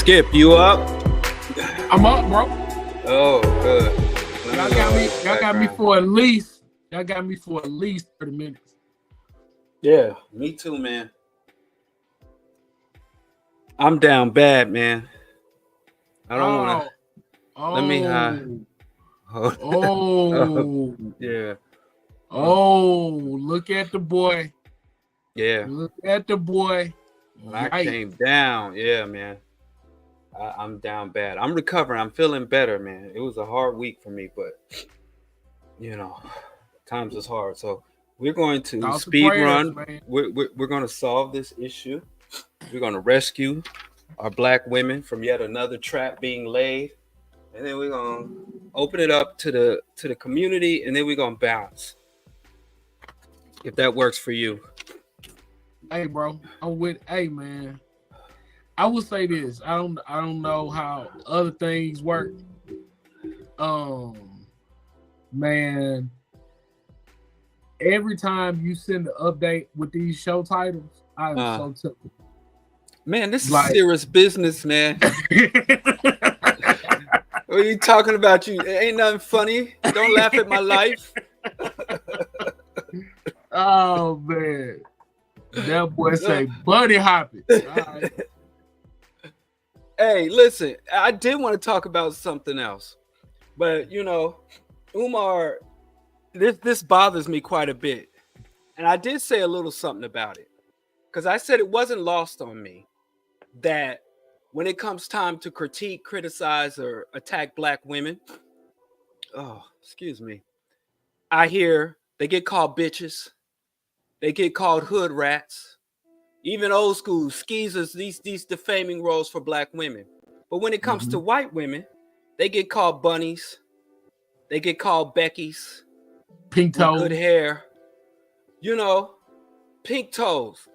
Skip, you up? I'm up, bro. Oh, good. Y'all got me for at least 30 minutes. Yeah, me too, man. I'm down bad, man. I don't want to. Let me Oh, yeah. Look at the boy. Yeah. Look at the boy. When I came down, yeah, man. I'm down bad. I'm recovering. I'm feeling better, man. It was a hard week for me, but times is hard. So we're going to speed run. We're going to solve this issue. We're going to rescue our black women from yet another trap being laid, and then we're going to open it up to the community, and then we're going to bounce. If that works for you. Hey, bro, hey, man. I will say this. I don't know how other things work. Man, every time you send an update with these show titles, I am so tickled. Man, this is serious business, man. What are you talking about? You ain't nothing funny. Don't laugh at my life. Oh man, that boy say buddy hopping. Right. Hey, listen, I did want to talk about something else, but Umar, this bothers me quite a bit, and I did say a little something about it because I said it wasn't lost on me that when it comes time to critique, criticize, or attack black women, I hear they get called bitches, they get called hood rats. Even old school skeezers, these defaming roles for black women. But when it comes to white women, they get called bunnies. They get called Beckies. Pink toes. Good hair. Pink toes.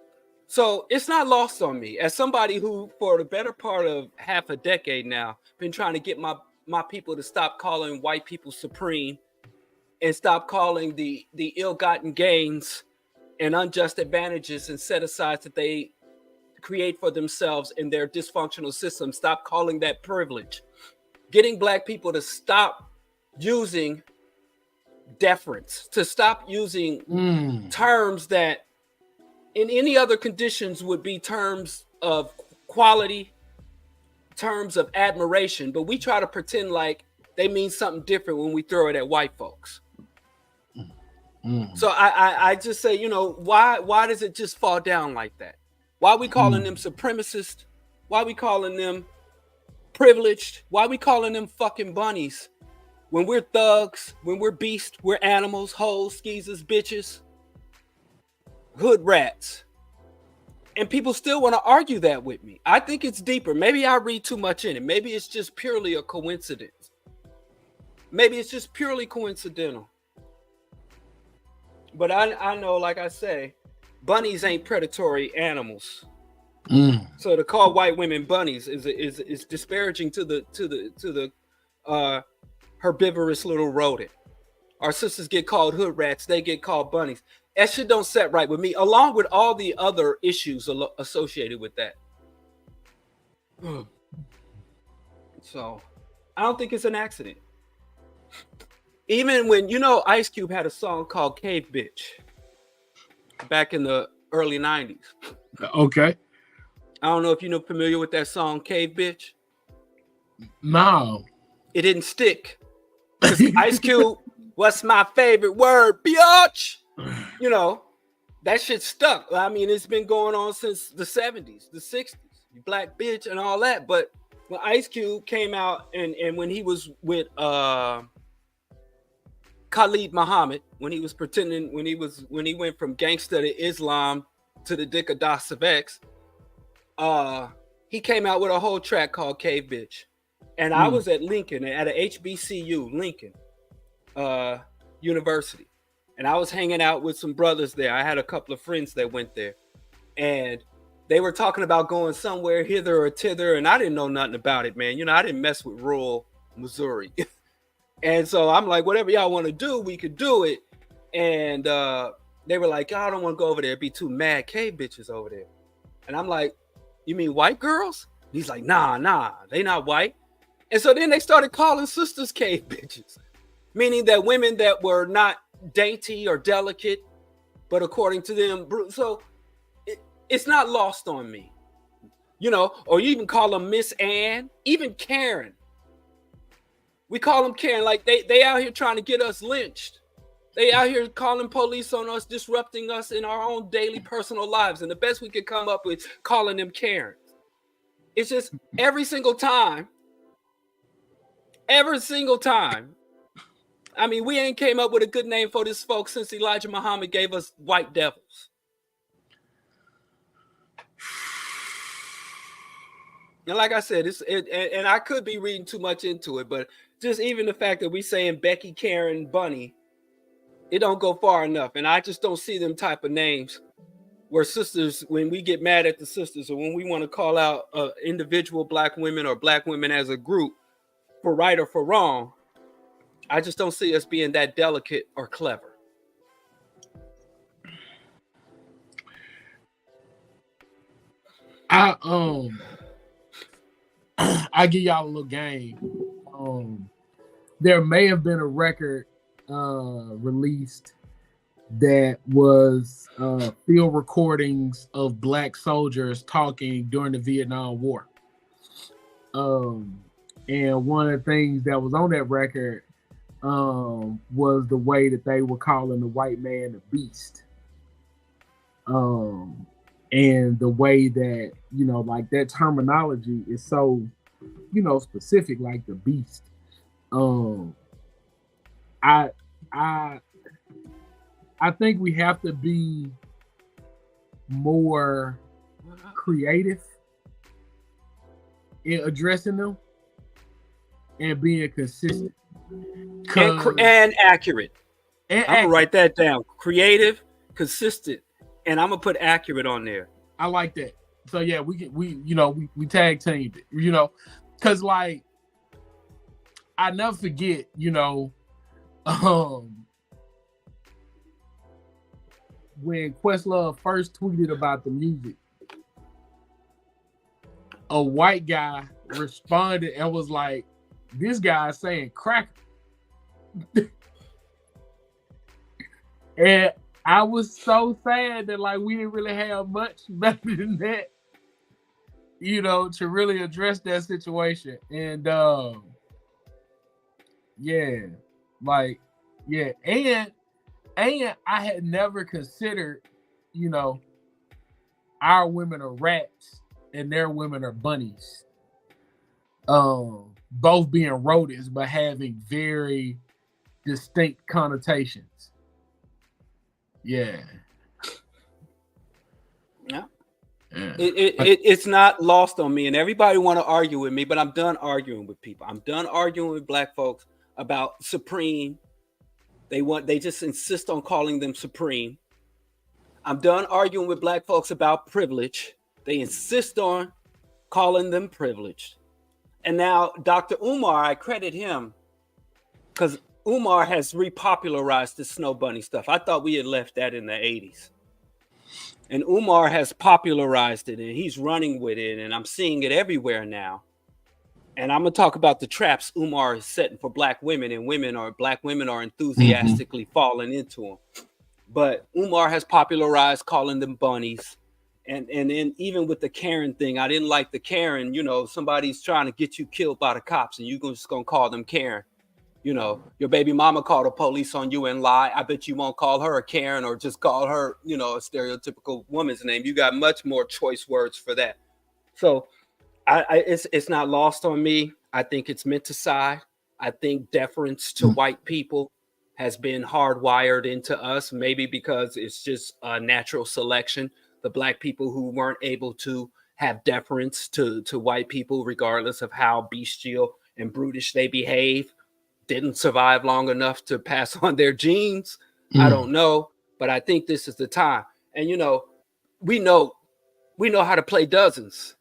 So it's not lost on me. As somebody who, for the better part of half a decade now, been trying to get my people to stop calling white people supreme and stop calling the ill-gotten gains and unjust advantages and set-asides that they create for themselves in their dysfunctional system. Stop calling that privilege. Getting black people to stop using deference, to stop using terms that in any other conditions would be terms of quality, terms of admiration, but we try to pretend like they mean something different when we throw it at white folks. So I just say, why does it just fall down like that? Why are we calling them supremacist? Why are we calling them privileged? Why are we calling them fucking bunnies when we're thugs, when we're beasts, we're animals, hoes, skeezers, bitches, hood rats? And people still want to argue that with me. I think it's deeper. Maybe I read too much in it. Maybe it's just purely a coincidence. Maybe it's just purely coincidental. But I know, like I say, bunnies ain't predatory animals. So to call white women bunnies is disparaging to the herbivorous little rodent. Our sisters get called hood rats; they get called bunnies. That shit don't set right with me, along with all the other issues associated with that. So I don't think it's an accident. Even when, Ice Cube had a song called Cave Bitch back in the early 90s. Okay. I don't know if you're familiar with that song, Cave Bitch. No. It didn't stick. Ice Cube, what's my favorite word, bitch? That shit stuck. I mean, it's been going on since the 70s, the 60s, black bitch and all that. But when Ice Cube came out and when he was with Khalid Muhammad, when he went from gangster to Islam to the Dick of Das of X, he came out with a whole track called Cave Bitch. And I was at Lincoln, at a HBCU, Lincoln University. And I was hanging out with some brothers there. I had a couple of friends that went there. And they were talking about going somewhere hither or thither. And I didn't know nothing about it, man. I didn't mess with rural Missouri. And so I'm like, whatever y'all want to do, we could do it. And they were like, I don't want to go over there. It'd be too mad cave bitches over there. And I'm like, you mean white girls? He's like, nah, they not white. And so then they started calling sisters cave bitches, meaning that women that were not dainty or delicate, but according to them, so it's not lost on me, you know. Or you even call them Miss Ann, even Karen. We call them Karen, like they out here trying to get us lynched. They out here calling police on us, disrupting us in our own daily personal lives. And the best we could come up with calling them Karens. It's just every single time. I mean, we ain't came up with a good name for this folks since Elijah Muhammad gave us white devils. And like I said, and I could be reading too much into it, but just even the fact that we saying Becky, Karen, Bunny, it don't go far enough. And I just don't see them type of names where sisters, when we get mad at the sisters, or when we want to call out individual black women or black women as a group for right or for wrong, I just don't see us being that delicate or clever. I give y'all a little game. There may have been a record released that was field recordings of black soldiers talking during the Vietnam War. And one of the things that was on that record was the way that they were calling the white man the beast. And the way that, you know, like that terminology is so, you know, specific, like the beast. I think we have to be more creative in addressing them and being consistent and accurate. I'm gonna write that down. Creative, consistent, and I'm gonna put accurate on there. I like that. So yeah, we tag teamed it, you know, because like I never forget, you know, when Questlove first tweeted about the music, a white guy responded and was like, "This guy is saying cracker," and I was so sad that like we didn't really have much better than that, you know, to really address that situation. And and I had never considered, you know, our women are rats and their women are bunnies. Both being rodents but having very distinct connotations. Yeah. It's not lost on me, and everybody want to argue with me, but I'm done arguing with people. I'm done arguing with black folks about Supreme. They just insist on calling them Supreme. I'm done arguing with black folks about privilege. They insist on calling them privileged. And now Dr. Umar, I credit him because Umar has repopularized the snow bunny stuff. I thought we had left that in the 80s. And Umar has popularized it, and he's running with it, and I'm seeing it everywhere now. And I'm gonna talk about the traps Umar is setting for black women, and black women are enthusiastically falling into them. But Umar has popularized calling them bunnies. And then even with the Karen thing, I didn't like the Karen, you know, somebody's trying to get you killed by the cops and you're just gonna call them Karen. You know, your baby mama called the police on you and lie. I bet you won't call her a Karen or just call her, you know, a stereotypical woman's name. You got much more choice words for that. So it's not lost on me. I think it's meant to side. I think deference to white people has been hardwired into us, maybe because it's just a natural selection. The black people who weren't able to have deference to white people, regardless of how bestial and brutish they behave, didn't survive long enough to pass on their genes. I don't know, but I think this is the time. And you know, we know how to play dozens.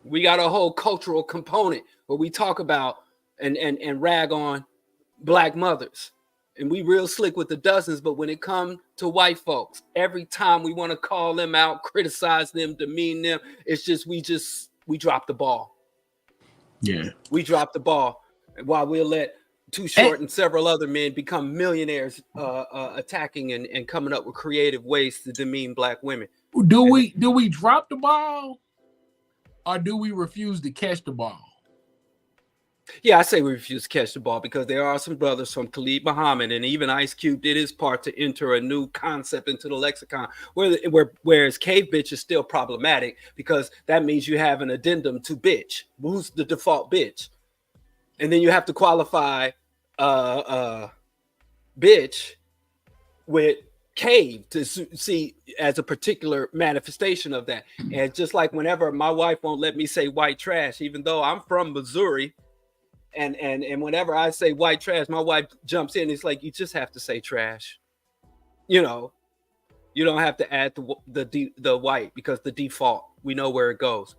We got a whole cultural component where we talk about and rag on black mothers. And we real slick with the dozens, but when it comes to white folks, every time we want to call them out, criticize them, demean them, it's just we just we dropped the ball. Yeah. We dropped the ball while we'll let Too Short and several other men become millionaires, attacking and coming up with creative ways to demean black women. Do we drop the ball, or do we refuse to catch the ball? Yeah, I say we refuse to catch the ball because there are some brothers from Khalid Muhammad and even Ice Cube did his part to enter a new concept into the lexicon. Whereas cave bitch is still problematic because that means you have an addendum to bitch. Who's the default bitch? And then you have to qualify bitch with cave to see as a particular manifestation of that. And just like whenever my wife won't let me say white trash, even though I'm from Missouri, and whenever I say white trash, my wife jumps in. It's like, you just have to say trash. You know, you don't have to add the white because the default, we know where it goes.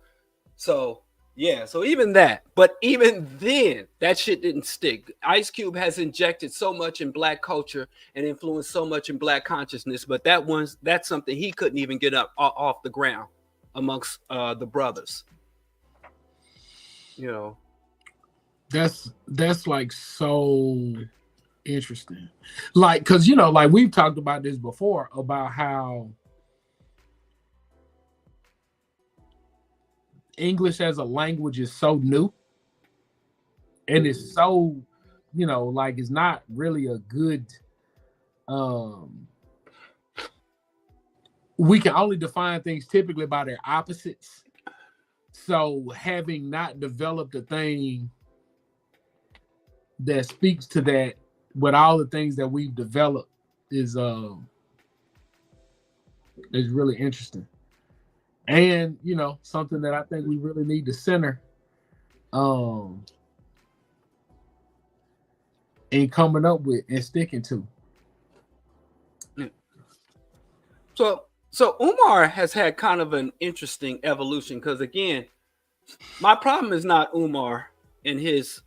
So yeah, so even that, but even then, that shit didn't stick. Ice Cube has injected so much in black culture and influenced so much in black consciousness, but that's something he couldn't even get up off the ground amongst the brothers. You know, that's like so interesting, like, because like we've talked about this before about how English as a language is so new and it's so, like it's not really a good, we can only define things typically by their opposites. So having not developed a thing that speaks to that with all the things that we've developed is really interesting. And something that I think we really need to center and coming up with and sticking to. So Umar has had kind of an interesting evolution because, again, my problem is not Umar and his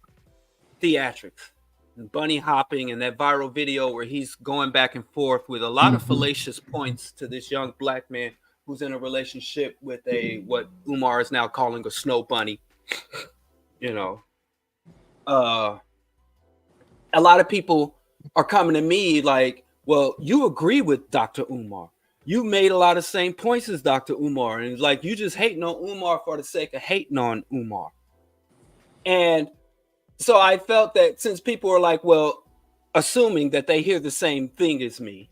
theatrics and bunny hopping and that viral video where he's going back and forth with a lot of fallacious points to this young black man who's in a relationship with what Umar is now calling a snow bunny. A lot of people are coming to me like, well, you agree with Dr. Umar. You made a lot of same points as Dr. Umar. And it's like, you just hating on Umar for the sake of hating on Umar. And so I felt that since people are like, well, assuming that they hear the same thing as me,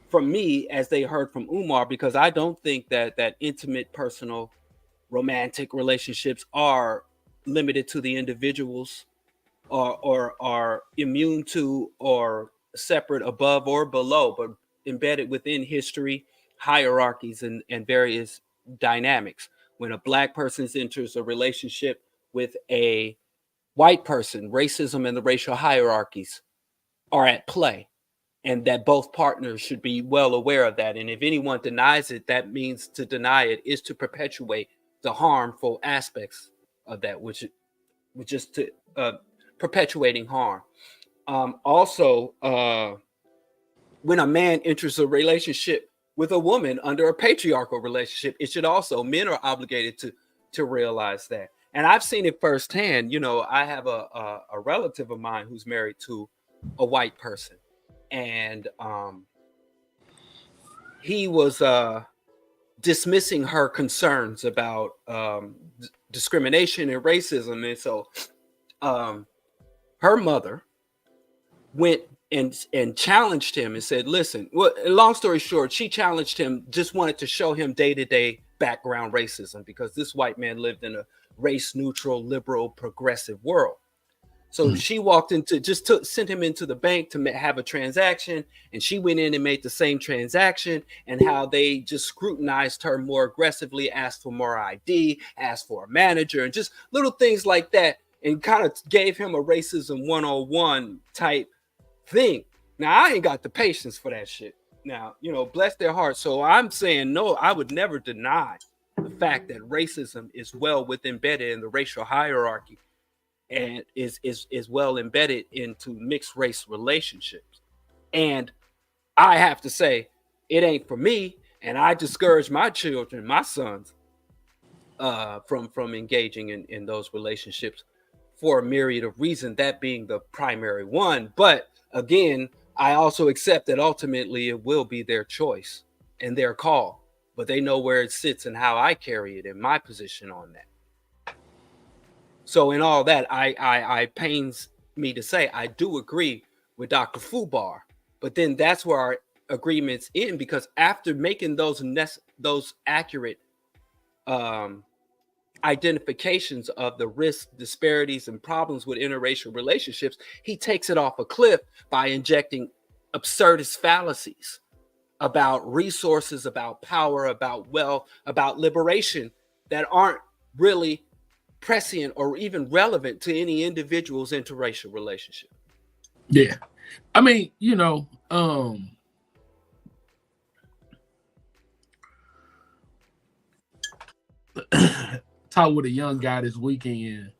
from me as they heard from Umar, because I don't think that intimate, personal, romantic relationships are limited to the individuals or are immune to or separate above or below, but embedded within history, hierarchies, and various dynamics. When a black person enters a relationship with a white person, racism and the racial hierarchies are at play. And that both partners should be well aware of that. And if anyone denies it, that means to deny it is to perpetuate the harmful aspects of that, which is to perpetuating harm. Also, when a man enters a relationship with a woman under a patriarchal relationship, it should also, men are obligated to realize that. And I've seen it firsthand. I have a relative of mine who's married to a white person. And he was dismissing her concerns about discrimination and racism. And so her mother went and challenged him and said, listen, well, long story short, she challenged him, just wanted to show him day-to-day background racism because this white man lived in a race-neutral, liberal, progressive world. So she walked into, sent him into the bank to have a transaction, and she went in and made the same transaction, and how they just scrutinized her more aggressively, asked for more ID, asked for a manager, and just little things like that, and kind of gave him a racism 101 type thing. Now, I ain't got the patience for that shit. Now, bless their hearts. So I'm saying, no, I would never deny the fact that racism is well embedded in the racial hierarchy and is well embedded into mixed race relationships. And I have to say, it ain't for me. And I discourage my children, my sons, from engaging in those relationships for a myriad of reasons, that being the primary one. But again, I also accept that ultimately it will be their choice and their call, but they know where it sits and how I carry it in my position on that. So in all that, I pains me to say I do agree with Dr. Fubar, but then that's where our agreements end, because after making those accurate identifications of the risks, disparities, and problems with interracial relationships, he takes it off a cliff by injecting absurdist fallacies about resources, about power, about wealth, about liberation that aren't really prescient or even relevant to any individual's interracial relationship. Yeah. I mean, talked with a young guy this weekend,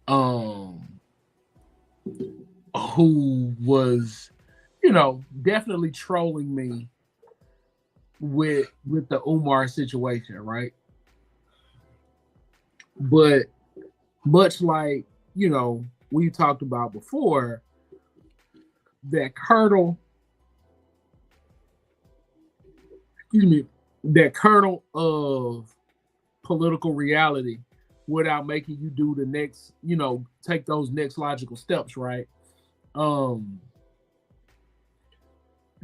who was, definitely trolling me with the Umar situation, right? But much like, we talked about before, that kernel of political reality without making you do the next, take those next logical steps, right?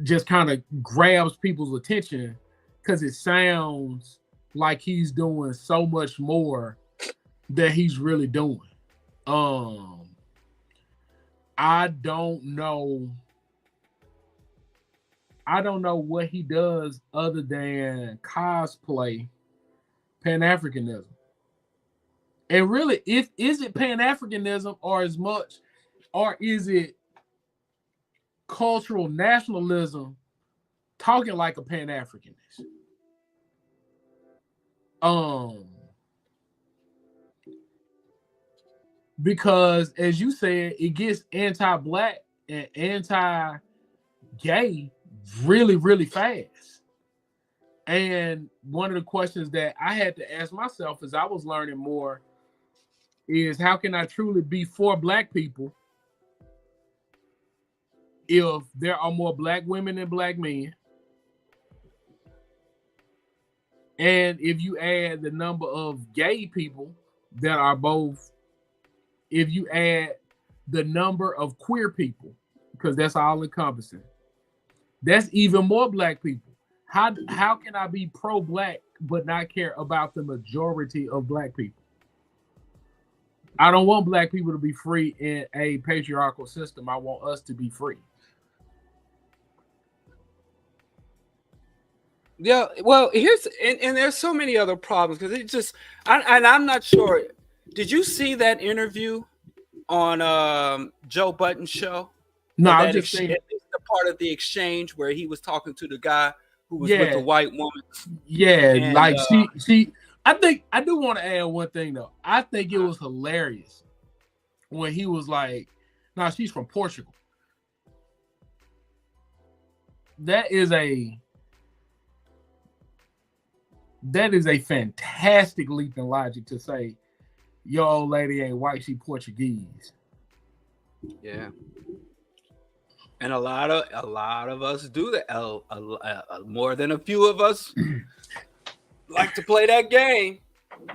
Just kind of grabs people's attention because it sounds like he's doing so much more than he's really doing. I don't know what he does other than cosplay Pan-Africanism. And really, is it Pan-Africanism or is it cultural nationalism talking like a Pan-Africanist? Because as you said, it gets anti-black and anti-gay really, really fast. And one of the questions that I had to ask myself as I was learning more is, how can I truly be for black people if there are more black women than black men? And if you add the number of gay people that are both, if you add the number of queer people, because that's all encompassing, that's even more black people. How can I be pro-black but not care about the majority of black people? I don't want black people to be free in a patriarchal system. I want us to be free. Yeah, well, and there's so many other problems, because it just, I'm not sure. Did you see that interview on Joe Budden's show? No, Or I was that just saying, the part of the exchange where he was talking to the guy who was with the yeah, white woman. And like she. I think I do want to add one thing though. I think it was hilarious when he was like, "No, she's from Portugal." That is a fantastic leap in logic to say, your old lady ain't white, she Portuguese. yeah, and a lot of us do that. More than a few of us like to play that game,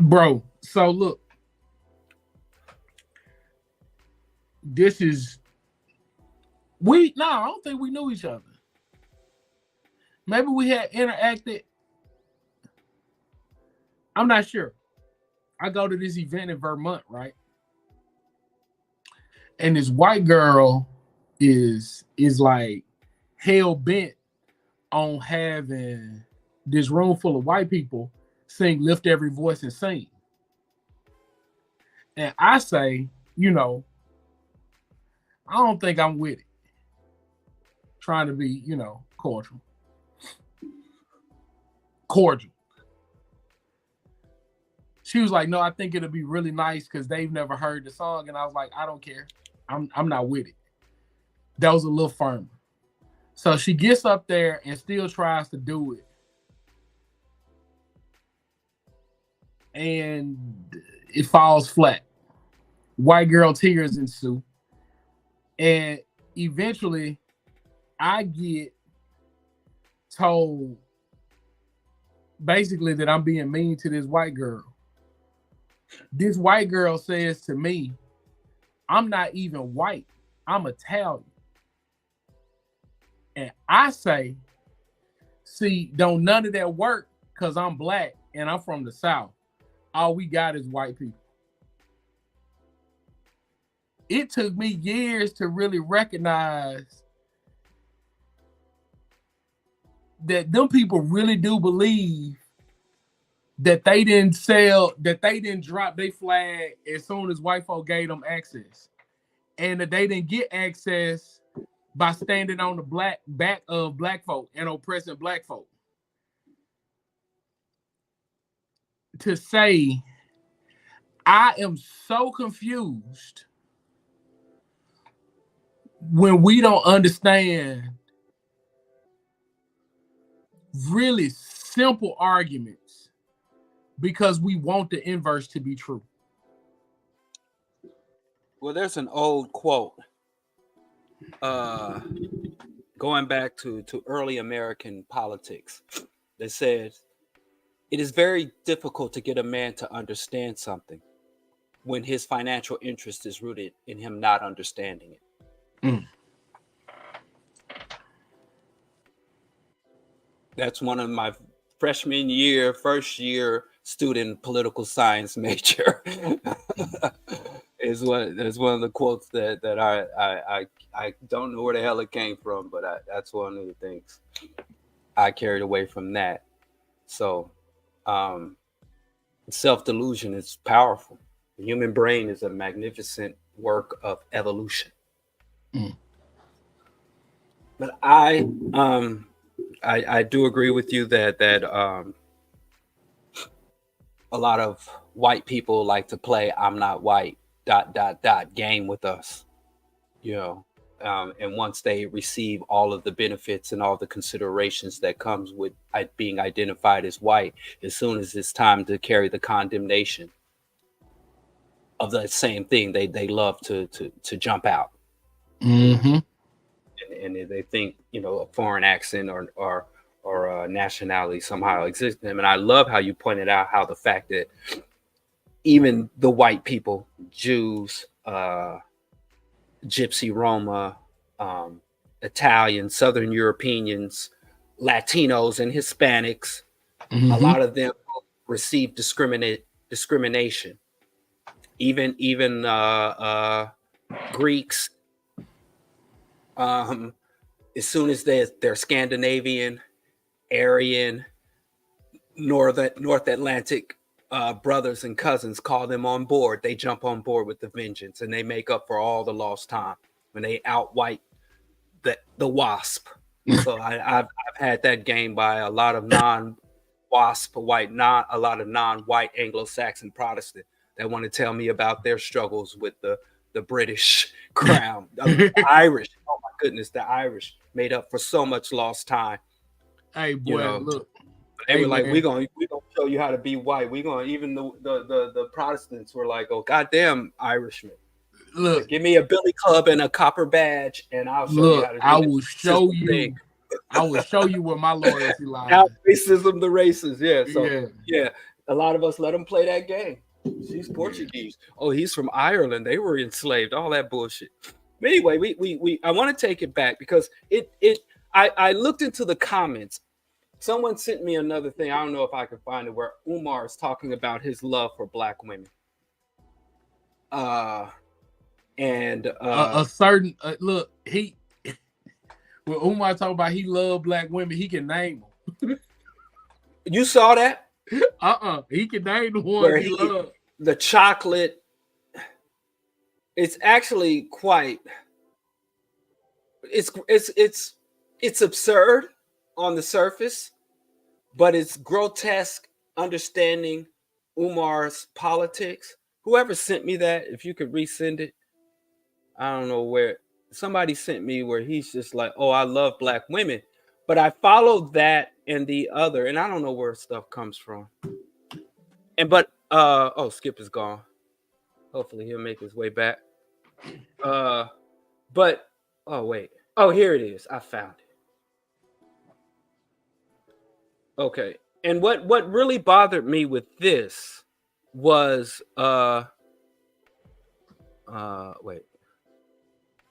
bro. So look, this is I don't think we knew each other. Maybe we had interacted. I'm not sure. I go to this event in Vermont, right? And this white girl is like hell bent on having this room full of white people sing "Lift Every Voice and Sing." And I say, I don't think I'm with it. Trying to be, cordial. She was like, no, I think it'll be really nice because they've never heard the song. And I was like, I don't care. I'm not with it. That was a little firmer. So she gets up there and still tries to do it. and it falls flat. White girl tears ensue. And eventually I get told basically that I'm being mean to this white girl. This white girl says to me, I'm not even white, I'm Italian. And I say, see, don't none of that work because I'm black and I'm from the South. All we got is white people. It took me years to really recognize that them people really do believe that they didn't drop their flag as soon as white folk gave them access. And that they didn't get access by standing on the back of black folk and oppressing black folk. To say, I am so confused when we don't understand really simple arguments because we want the inverse to be true. Well, there's an old quote going back to early American politics that says, it is very difficult to get a man to understand something when his financial interest is rooted in him not understanding it. That's one of my first year student political science major. is one of the quotes that I don't know where the hell it came from, but that's one of the things I carried away from that. So self-delusion is powerful. The human brain is a magnificent work of evolution. But I do agree with you that a lot of white people like to play "I'm not white" ... game with us, and once they receive all of the benefits and all the considerations that comes with being identified as white, as soon as it's time to carry the condemnation of the same thing, they love to jump out. Mm-hmm. And they think a foreign accent or nationality somehow exists in them. And I love how you pointed out how the fact that even the white people, Jews, Gypsy, Roma, Italian, Southern Europeans, Latinos, and Hispanics, a lot of them receive discrimination. Even Greeks, as soon as they're Scandinavian, Aryan, North Atlantic brothers and cousins, call them on board. They jump on board with the vengeance, and they make up for all the lost time when they out-white the WASP. So I've had that game by a lot of non-WASP white, a lot of non-white Anglo-Saxon Protestant that want to tell me about their struggles with the British crown. The Irish, oh my goodness, the Irish made up for so much lost time. Hey boy, look. They were like, we're gonna show you how to be white. We're gonna, even the Protestants were like, oh goddamn Irishmen. Look, give me a billy club and a copper badge, and I'll show you how to do I will show you. I will show you where my loyalty lies. Now racism, the races, yeah. So yeah, a lot of us let them play that game. He's Portuguese. Oh, he's from Ireland. They were enslaved. All that bullshit. But anyway, we I want to take it back because I looked into the comments. Someone sent me another thing. I don't know if I can find it, where Umar is talking about his love for black women. And a certain look, when Umar talking about he loved black women, he can name them. You saw that? He can name the one he loved. The chocolate. It's actually quite. It's absurd on the surface, but it's grotesque understanding Umar's politics. Whoever sent me that, if you could resend it, I don't know where. Somebody sent me where he's just like, oh, I love black women. But I followed that and the other, and I don't know where stuff comes from. But Oh, Skip is gone. Hopefully he'll make his way back. But oh wait. Oh, here it is. I found it. Okay. And what really bothered me with this was wait.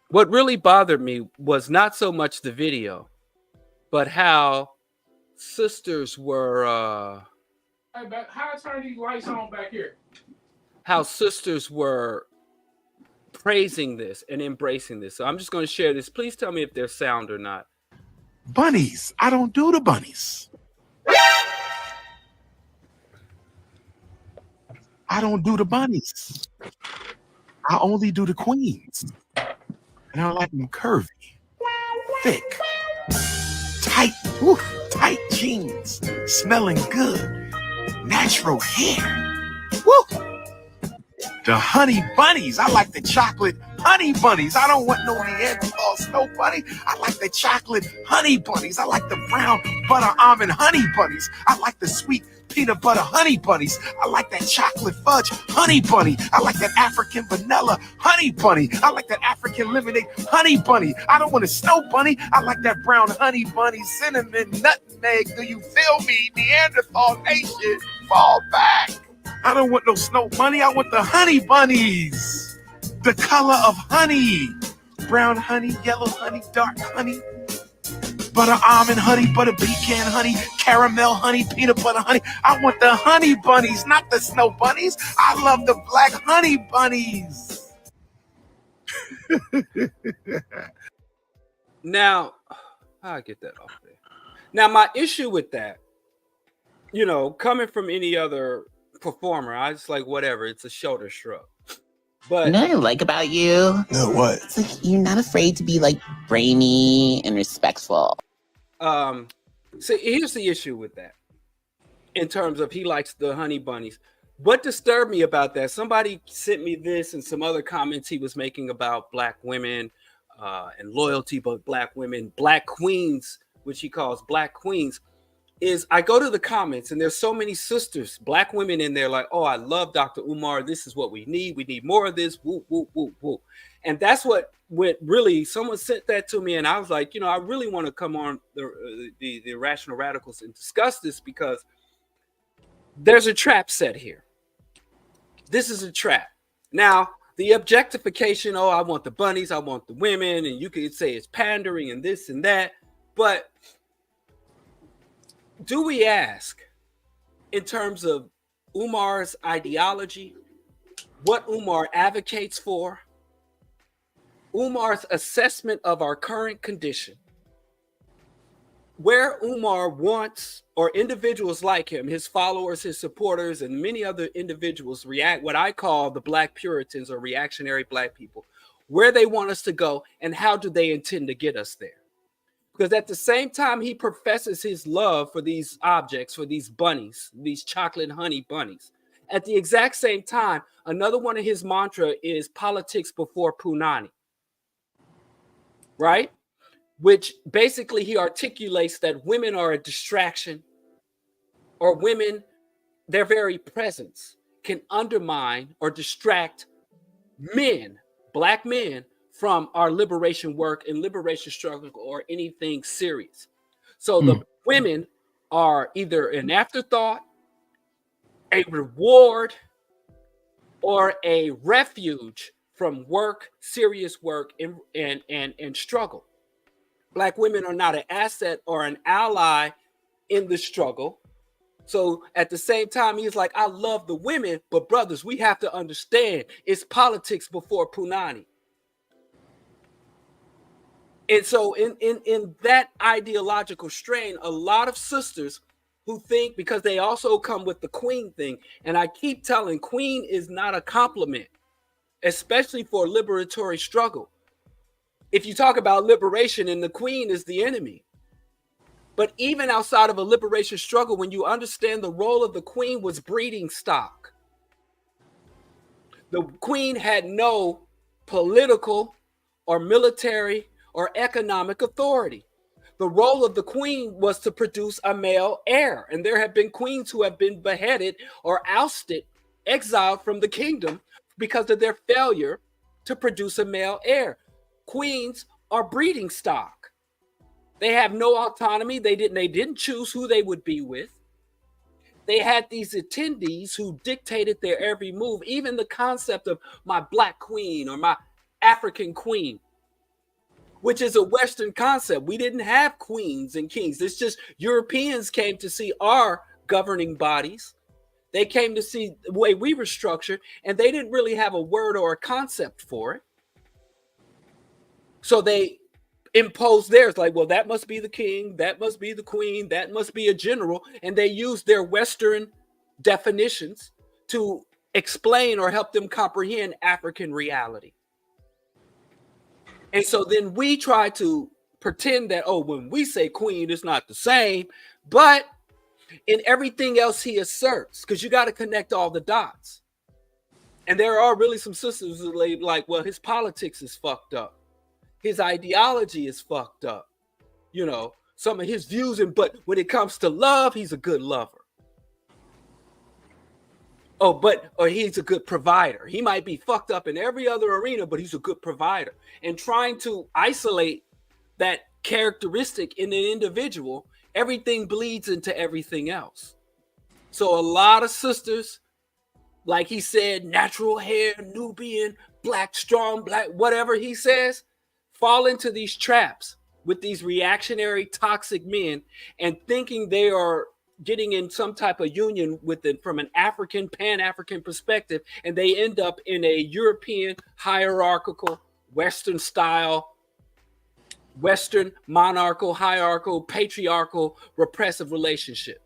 What really bothered me was not so much the video, but how sisters were Hey, how I turn these lights on back here? how sisters were praising this and embracing this. So I'm just going to share this. Please tell me if there's sound or not. Bunnies. I don't do the bunnies. I don't do the bunnies. I only do the queens. And I like them curvy, thick, tight, tight jeans, smelling good, natural hair. Woo! The honey bunnies. I like the chocolate honey bunnies. I don't want no Neanderthal snow bunny. I like the chocolate honey bunnies. I like the brown butter almond honey bunnies. I like the sweet peanut butter honey bunnies. I like that chocolate fudge honey bunny. I like that African vanilla honey bunny. I like that African lemonade honey bunny. I don't want a snow bunny. I like that brown honey bunny, cinnamon, nutmeg. Do you feel me? Neanderthal nation, fall back. I don't want no snow bunny. I want the honey bunnies. The color of honey. Brown honey, yellow honey, dark honey. Butter almond honey, butter pecan honey, caramel honey, peanut butter honey. I want the honey bunnies, not the snow bunnies. I love the black honey bunnies. Now, I'll get that off there. Now, my issue with that, you know, coming from any other performer, I just like whatever. It's a shoulder shrug. But you know what I like about you? No, what? It's like you're not afraid to be like brainy and respectful. So here's the issue with that. In terms of he likes the honey bunnies. What disturbed me about that? Somebody sent me this and some other comments he was making about black women and loyalty, but black women, black queens, which he calls black queens. Is I go to the comments and there's so many sisters, black women in there like, oh, I love Dr. Umar. This is what we need. We need more of this. Woo, woo, woo, woo. And that's what really, someone sent that to me. And I was like, you know, I really want to come on the Irrational Radicals and discuss this because there's a trap set here. This is a trap. Now, the objectification, oh, I want the bunnies, I want the women, and you could say it's pandering and this and that. But do we ask, in terms of Umar's ideology, what Umar advocates for, Umar's assessment of our current condition, where Umar wants, or individuals like him, his followers, his supporters, and many other individuals react, what I call the Black Puritans or reactionary Black people, where they want us to go and how do they intend to get us there? Because at the same time he professes his love for these objects, for these bunnies, these chocolate honey bunnies, at the exact same time, another one of his mantra is politics before punani, right? Which basically he articulates that women are a distraction, or women, their very presence can undermine or distract men, black men, from our liberation work and liberation struggle or anything serious. So the women are either an afterthought, a reward, or a refuge from work, serious work, and struggle. Black women are not an asset or an ally in the struggle. So at the same time, he's like, I love the women, but brothers, we have to understand it's politics before punani. And so in that ideological strain, a lot of sisters who think, because they also come with the queen thing, and I keep telling, queen is not a compliment, especially for liberatory struggle. If you talk about liberation, and the queen is the enemy. But even outside of a liberation struggle, when you understand the role of the queen was breeding stock. The queen had no political or military or economic authority. The role of the queen was to produce a male heir. And there have been queens who have been beheaded or ousted exiled from the kingdom because of their failure to produce a male heir. Queens are breeding stock. They have no autonomy. They didn't choose who they would be with. They had these attendees who dictated their every move, even the concept of my black queen or my African queen, which is a Western concept. We didn't have queens and kings. It's just Europeans came to see our governing bodies. They came to see the way we were structured, and they didn't really have a word or a concept for it. So they imposed theirs, like, well, that must be the king, that must be the queen, that must be a general, and they used their Western definitions to explain or help them comprehend African reality. And so then we try to pretend that, oh, when we say queen, it's not the same, but in everything else he asserts, because you got to connect all the dots. And there are really some sisters who are like, well, his politics is fucked up. His ideology is fucked up. You know, some of his views, but when it comes to love, he's a good lover. Or he's a good provider. He might be fucked up in every other arena, but he's a good provider. And trying to isolate that characteristic in an individual, everything bleeds into everything else. So a lot of sisters, like he said, natural hair, Nubian, black, strong, black, whatever he says, fall into these traps with these reactionary, toxic men and thinking they are getting in some type of union with it from an African, Pan-African perspective, and they end up in a European, hierarchical, Western style, Western monarchical, hierarchical, patriarchal, repressive relationship.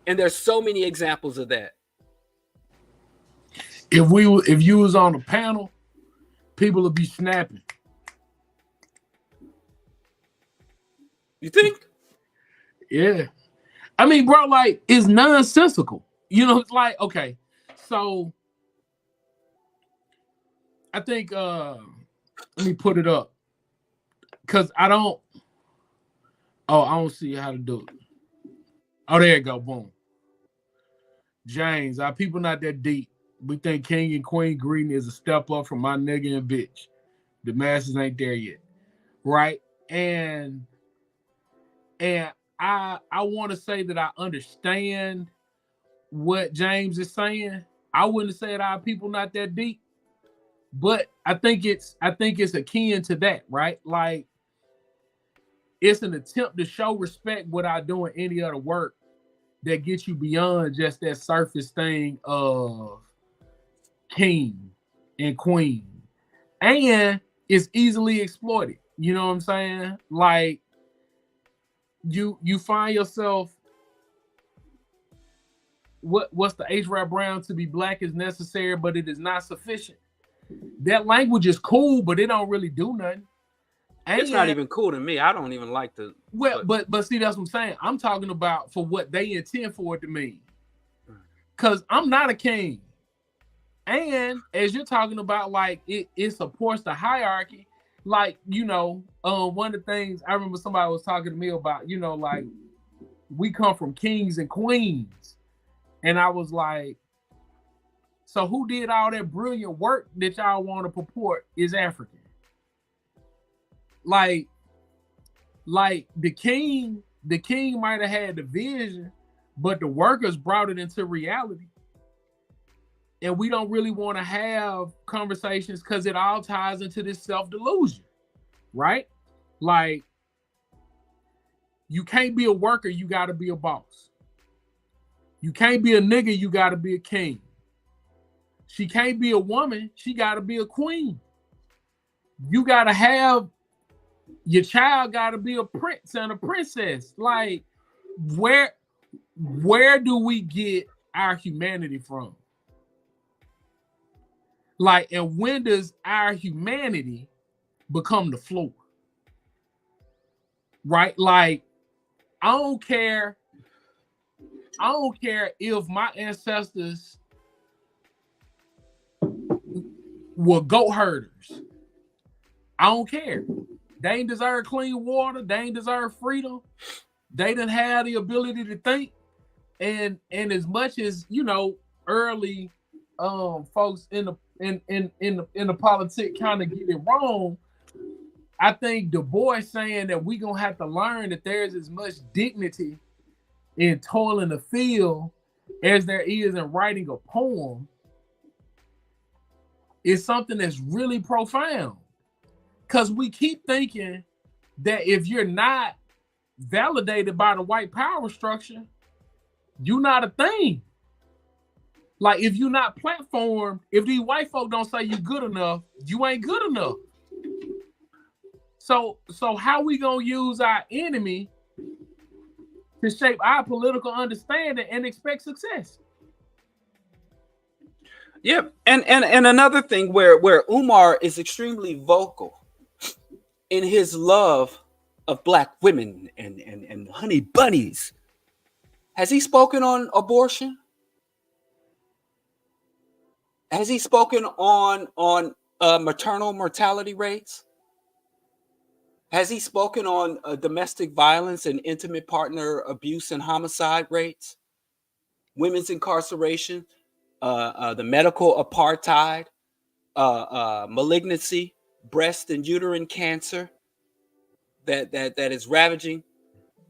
And there's so many examples of that. If you was on the panel, people would be snapping. You think? Yeah. I mean, bro, like, it's nonsensical. You know, it's like, okay, so I think let me put it up. Cause I don't see how to do it. Oh, there you go, boom. James, our people not that deep. We think king and queen greeting is a step up from my nigga and bitch. The masses ain't there yet. Right? And I want to say that I understand what James is saying. I wouldn't say that our people not that deep, but I think it's akin to that, right? Like, it's an attempt to show respect without doing any other work that gets you beyond just that surface thing of king and queen, and it's easily exploited. You know what I'm saying? Like, you find yourself, what's the H. Rap Brown, to be black is necessary, but it is not sufficient. That language is cool, but it don't really do nothing. And it's not even cool to me. I don't even like the. Well, but see, that's what I'm saying. I'm talking about for what they intend for it to mean. Because I'm not a king. And as you're talking about, like, it supports the hierarchy. Like, you know, one of the things I remember somebody was talking to me about, you know, like, we come from kings and queens. And I was like, so who did all that brilliant work that y'all want to purport is African? Like the king might have had the vision, but the workers brought it into reality. And we don't really want to have conversations because it all ties into this self-delusion, right? Like, you can't be a worker, you got to be a boss. You can't be a nigga, you got to be a king. She can't be a woman, she got to be a queen. You got to have, your child got to be a prince and a princess. Like, where do we get our humanity from? Like, and when does our humanity become the floor? Right? Like, I don't care if my ancestors were goat herders. I don't care. They ain't deserve clean water. They ain't deserve freedom. They didn't have the ability to think. And as much as, you know, early folks in the politics kind of get it wrong. I think Du Bois saying that we gonna have to learn that there's as much dignity in toiling the field as there is in writing a poem is something that's really profound. Because we keep thinking that if you're not validated by the white power structure, you're not a thing. Like if you're not platformed, if these white folk don't say you good enough, you ain't good enough. So how we gonna use our enemy to shape our political understanding and expect success? Yeah, and another thing where Umar is extremely vocal in his love of black women and honey bunnies. Has he spoken on abortion? Has he spoken on maternal mortality rates? Has he spoken on domestic violence and intimate partner abuse and homicide rates? Women's incarceration, the medical apartheid, malignancy, breast and uterine cancer that is ravaging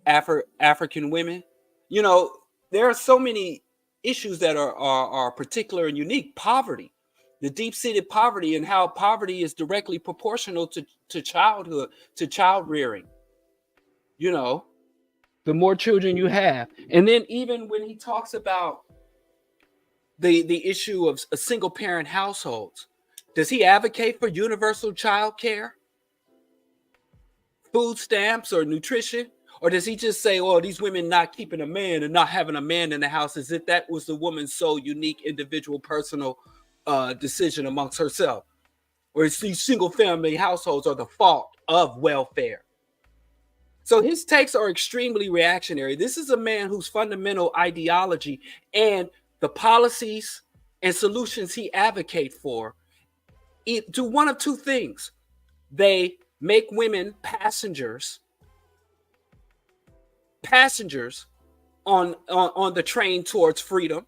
African women. You know, there are so many issues that are particular and unique. Poverty, the deep-seated poverty, and how poverty is directly proportional to childhood, to child rearing. You know, the more children you have. And then even when he talks about the issue of single parent households, does he advocate for universal child care, food stamps, or nutrition? Or does he just say, oh, these women not keeping a man and not having a man in the house as if that was the woman's sole, unique, individual, personal decision amongst herself? Or is these single family households are the fault of welfare? So his takes are extremely reactionary. This is a man whose fundamental ideology and the policies and solutions he advocates for do one of two things. They make women passengers on the train towards freedom.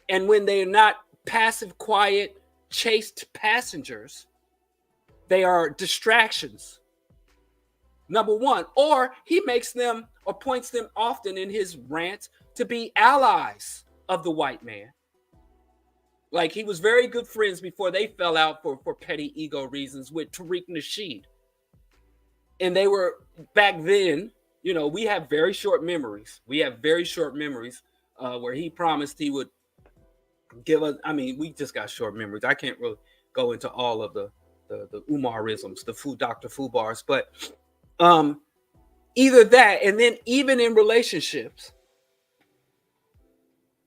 And when they're not passive, quiet, chaste passengers, they are distractions. Number one. Or he makes them or points them often in his rants to be allies of the white man. Like he was very good friends before they fell out for petty ego reasons with Tariq Nasheed. And they were back then, you know, we have very short memories. Where he promised he would give us, I mean, we just got short memories. I can't really go into all of the Umarisms, the Dr. Fubars, but either that, and then even in relationships,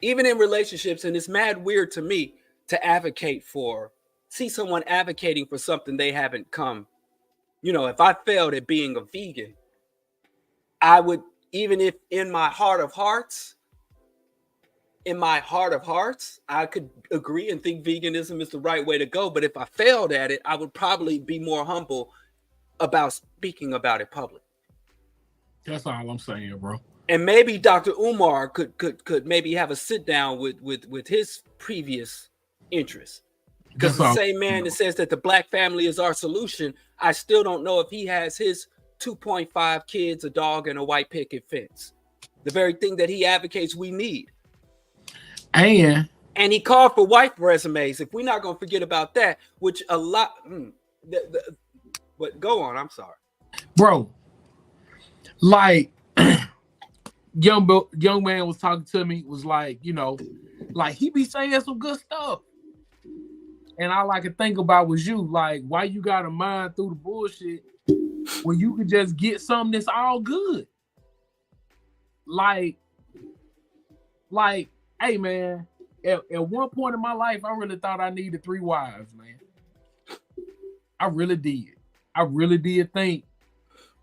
and it's mad weird to me to see someone advocating for something they haven't come. You know, if I failed at being a vegan, I would, even if in my heart of hearts, I could agree and think veganism is the right way to go. But if I failed at it, I would probably be more humble about speaking about it publicly. That's all I'm saying, bro. And maybe Dr. Umar could maybe have a sit down with his previous interests. Because the same man that says that the black family is our solution, I still don't know if he has his 2.5 kids, a dog, and a white picket fence. The very thing that he advocates we need. And he called for wife resumes. If we're not going to forget about that, which a lot... But go on, I'm sorry. Bro, like... young man was talking to me, was like, you know, like he be saying some good stuff. And all I could think about was you, like, why you gotta mind through the bullshit when you could just get something that's all good? Like, hey man, at one point in my life, I really thought I needed 3 wives, man. I really did. I really did think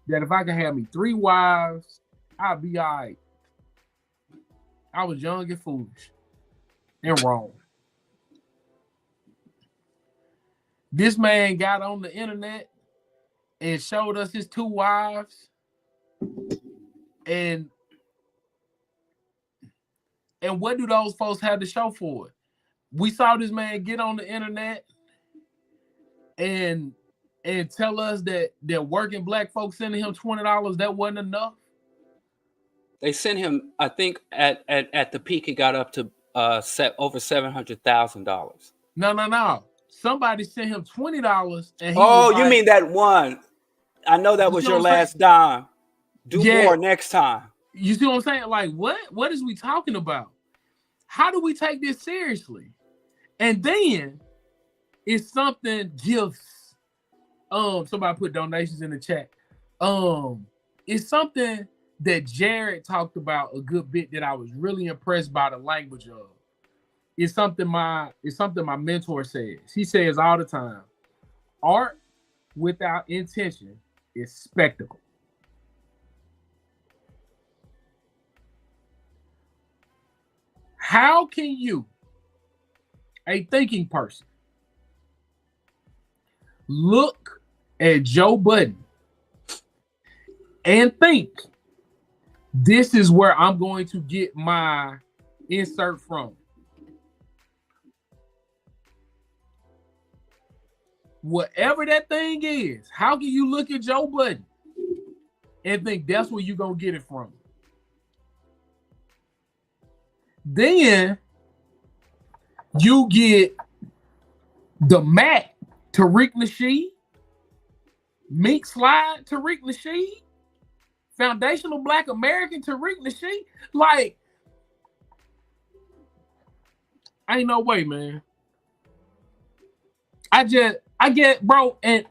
that if I could have me 3 wives, I'd be all right. I was young and foolish and wrong. This man got on the internet and showed us his 2 wives, and what do those folks have to show for it? we saw this man get on the internet and tell us that working black folks sending him $20, that wasn't enough. They sent him, I think at the peak, it got up to over $700,000. No. Somebody sent him $20 and he Oh, was you like, mean that one? I know that was see your what I'm last dime. Do Yeah. more next time. You see what I'm saying? Like, what is we talking about? How do we take this seriously? And then it's something gifts. Somebody put donations in the chat. It's something that Jared talked about a good bit that I was really impressed by the language of. It's something my mentor says. He says all the time, art without intention is spectacle. How can you, a thinking person, look at Joe Budden and think, this is where I'm going to get my insert from? Whatever that thing is, how can you look at Joe Budden and think that's where you're going to get it from? Then you get the Mac Tariq Nasheed, Meek Slide Tariq Nasheed, Foundational Black American Tariq Nasheed. Like, ain't no way, man. I get, bro, and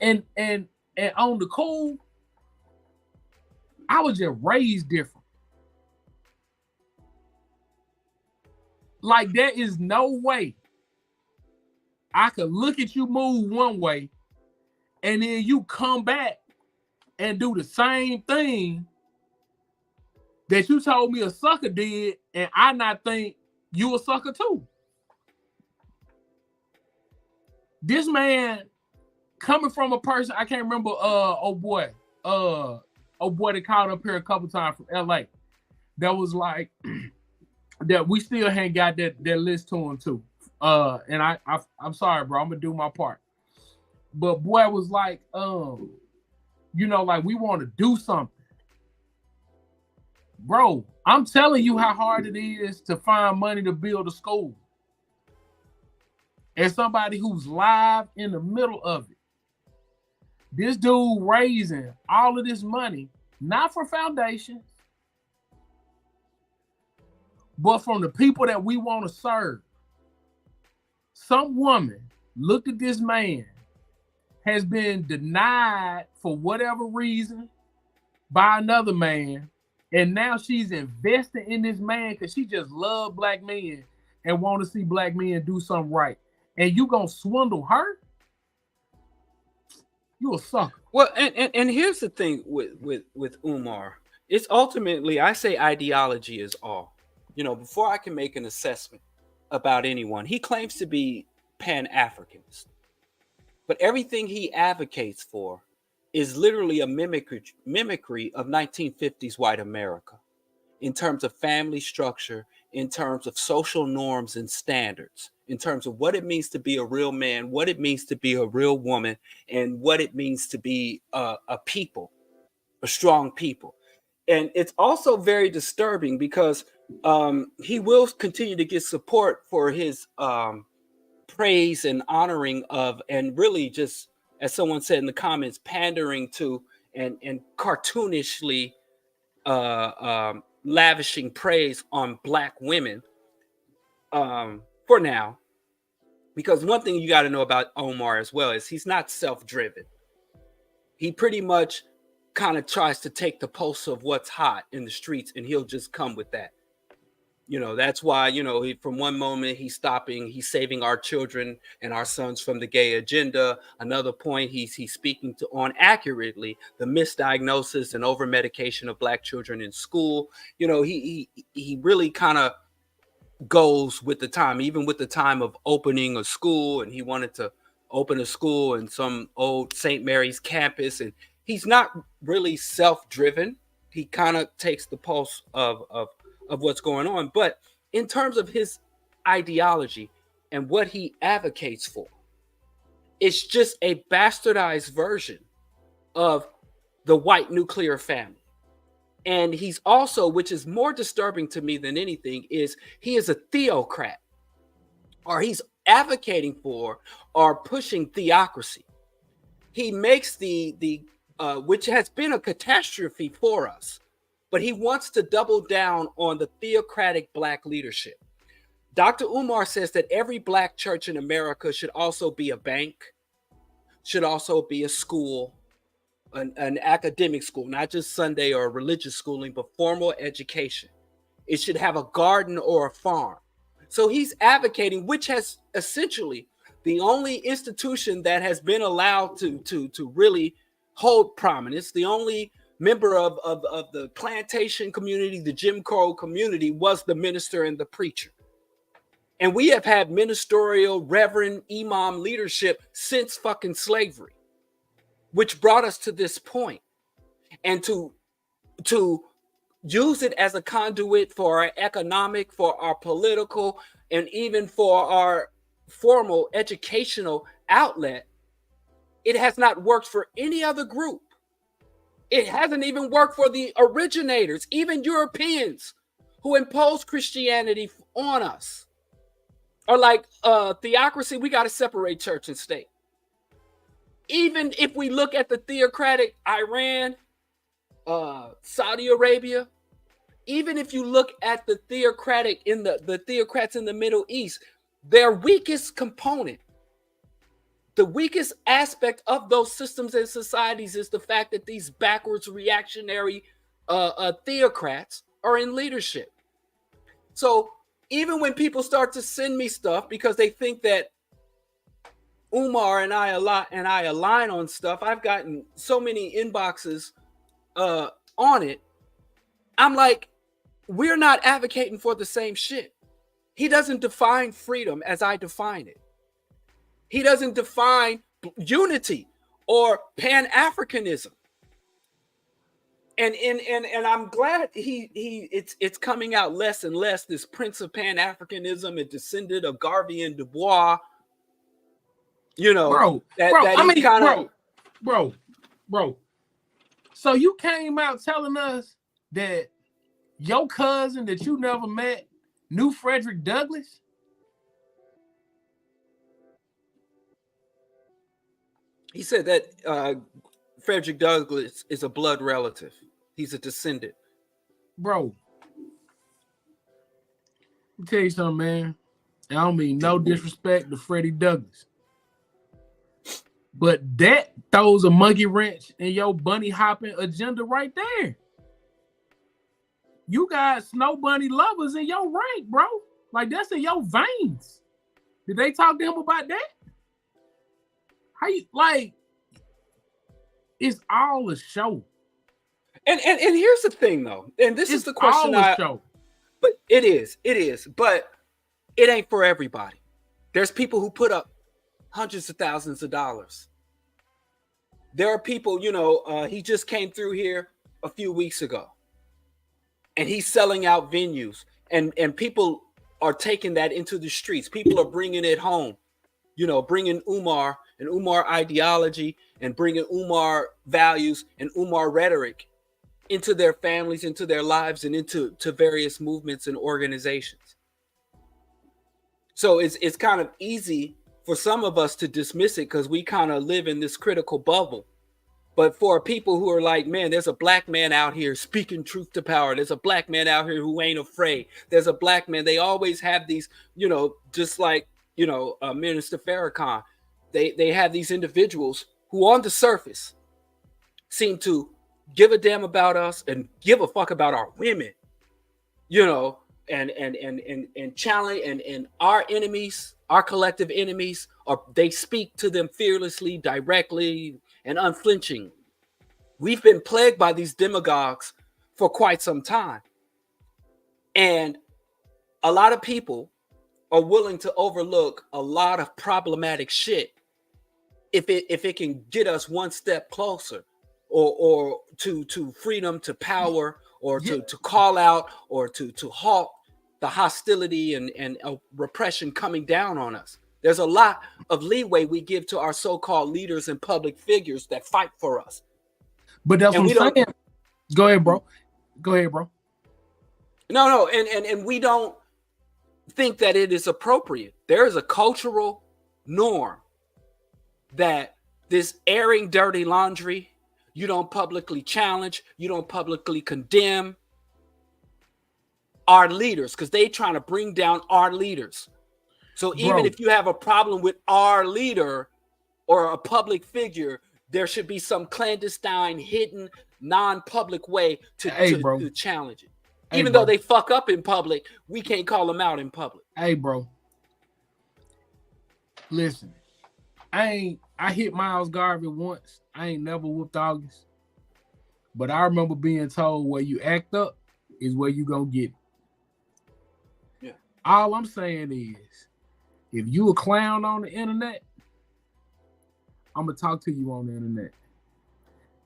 on the cool, I was just raised different. Like, there is no way I could look at you move one way and then you come back and do the same thing that you told me a sucker did, and I not think you a sucker too. This man coming from a person, I can't remember, old boy that called up here a couple times from LA, that was like, that we still ain't got that list to him too. And I'm sorry, bro, I'm gonna do my part. But boy was like, like, we want to do something. Bro, I'm telling you how hard it is to find money to build a school. As somebody who's live in the middle of it. This dude raising all of this money, not for foundations, but from the people that we want to serve. Some woman looked at this man, has been denied for whatever reason by another man, and now she's investing in this man because she just loves black men and want to see black men do something right. And you gonna swindle her? You a sucker. Well, and here's the thing with Umar. It's ultimately, I say ideology is all. Before I can make an assessment about anyone, he claims to be Pan-Africanist. But everything he advocates for is literally a mimicry of 1950s white America in terms of family structure, in terms of social norms and standards, in terms of what it means to be a real man, what it means to be a real woman, and what it means to be a people, a strong people. And it's also very disturbing because he will continue to get support for his praise and honoring of, and really just, as someone said in the comments, pandering to and cartoonishly lavishing praise on black women for now. Because one thing you got to know about Umar as well is he's not self-driven. He pretty much kind of tries to take the pulse of what's hot in the streets, and he'll just come with that. That's why, he, from one moment he's saving our children and our sons from the gay agenda. Another point, he's speaking on accurately the misdiagnosis and over medication of black children in school. He really kind of goes with the time, even with the time of opening a school, and he wanted to open a school in some old St. Mary's campus, and he's not really self-driven. He kind of takes the pulse of what's going on. But in terms of his ideology, and what he advocates for. It's just a bastardized version of the white nuclear family. And he's also, which is more disturbing to me than anything, is he is a theocrat, or he's advocating for or pushing theocracy. He makes the which has been a catastrophe for us, but he wants to double down on the theocratic black leadership. Dr. Umar says that every black church in America should also be a bank, should also be a school, an academic school, not just Sunday or religious schooling, but formal education. It should have a garden or a farm. So he's advocating, which has essentially the only institution that has been allowed to really hold prominence, the only member of the plantation community, the Jim Crow community, was the minister and the preacher. And we have had ministerial, reverend, imam leadership since fucking slavery, which brought us to this point. And to use it as a conduit for our economic, for our political, and even for our formal educational outlet, it has not worked for any other group. It hasn't even worked for the originators, even Europeans who imposed Christianity on us. Or like theocracy, we got to separate church and state. Even if we look at the theocratic Iran, Saudi Arabia, even if you look at the theocratic the theocrats in the Middle East, their weakest component, the weakest aspect of those systems and societies is the fact that these backwards reactionary theocrats are in leadership. So even when people start to send me stuff because they think that Umar and I align on stuff, I've gotten so many inboxes on it. I'm like, we're not advocating for the same shit. He doesn't define freedom as I define it. He doesn't define unity or Pan-Africanism. And I'm glad it's coming out less and less, this Prince of Pan-Africanism and descendant of Garvey and Du Bois. You know, bro. So you came out telling us that your cousin that you never met knew Frederick Douglass? He said that Frederick Douglass is a blood relative. He's a descendant. Bro, let me tell you something, man. I don't mean no disrespect to Freddie Douglass, but that throws a monkey wrench in your bunny hopping agenda right there. You got snow bunny lovers in your rank, bro. Like, that's in your veins. Did they talk to him about that? How you, like, it's all a show. And here's the thing, though, and this is the question show. But it is, but it ain't for everybody. There's people who put up hundreds of thousands of dollars. There are people, he just came through here a few weeks ago, and he's selling out venues, and people are taking that into the streets. People are bringing it home, bringing Umar and Umar ideology and bringing Umar values and Umar rhetoric into their families, into their lives, and into various movements and organizations. So it's kind of easy for some of us to dismiss it because we kind of live in this critical bubble. But for people who are like, man, there's a black man out here speaking truth to power. There's a black man out here who ain't afraid. There's a black man. They always have these, just like, Minister Farrakhan. They have these individuals who on the surface seem to give a damn about us and give a fuck about our women, and challenge and our enemies, our collective enemies, or they speak to them fearlessly, directly, and unflinching. We've been plagued by these demagogues for quite some time. And a lot of people are willing to overlook a lot of problematic shit if it can get us one step closer or to freedom, to power, or to call out, or to halt the hostility and repression coming down on us. There's a lot of leeway we give to our so-called leaders and public figures that fight for us. But that's And what I'm saying. Go ahead, bro. No, and we don't think that it is appropriate. There is a cultural norm that this airing dirty laundry, you don't publicly challenge, you don't publicly condemn our leaders, because they trying to bring down our leaders. So even if you have a problem with our leader or a public figure, there should be some clandestine, hidden, non-public way to challenge it. Even though they fuck up in public, we can't call them out in public. Hey, bro. Listen, I hit Miles Garvey once. I ain't never whooped August. But I remember being told where you act up is where you gonna get it. Yeah. All I'm saying is, if you a clown on the internet, I'm gonna talk to you on the internet.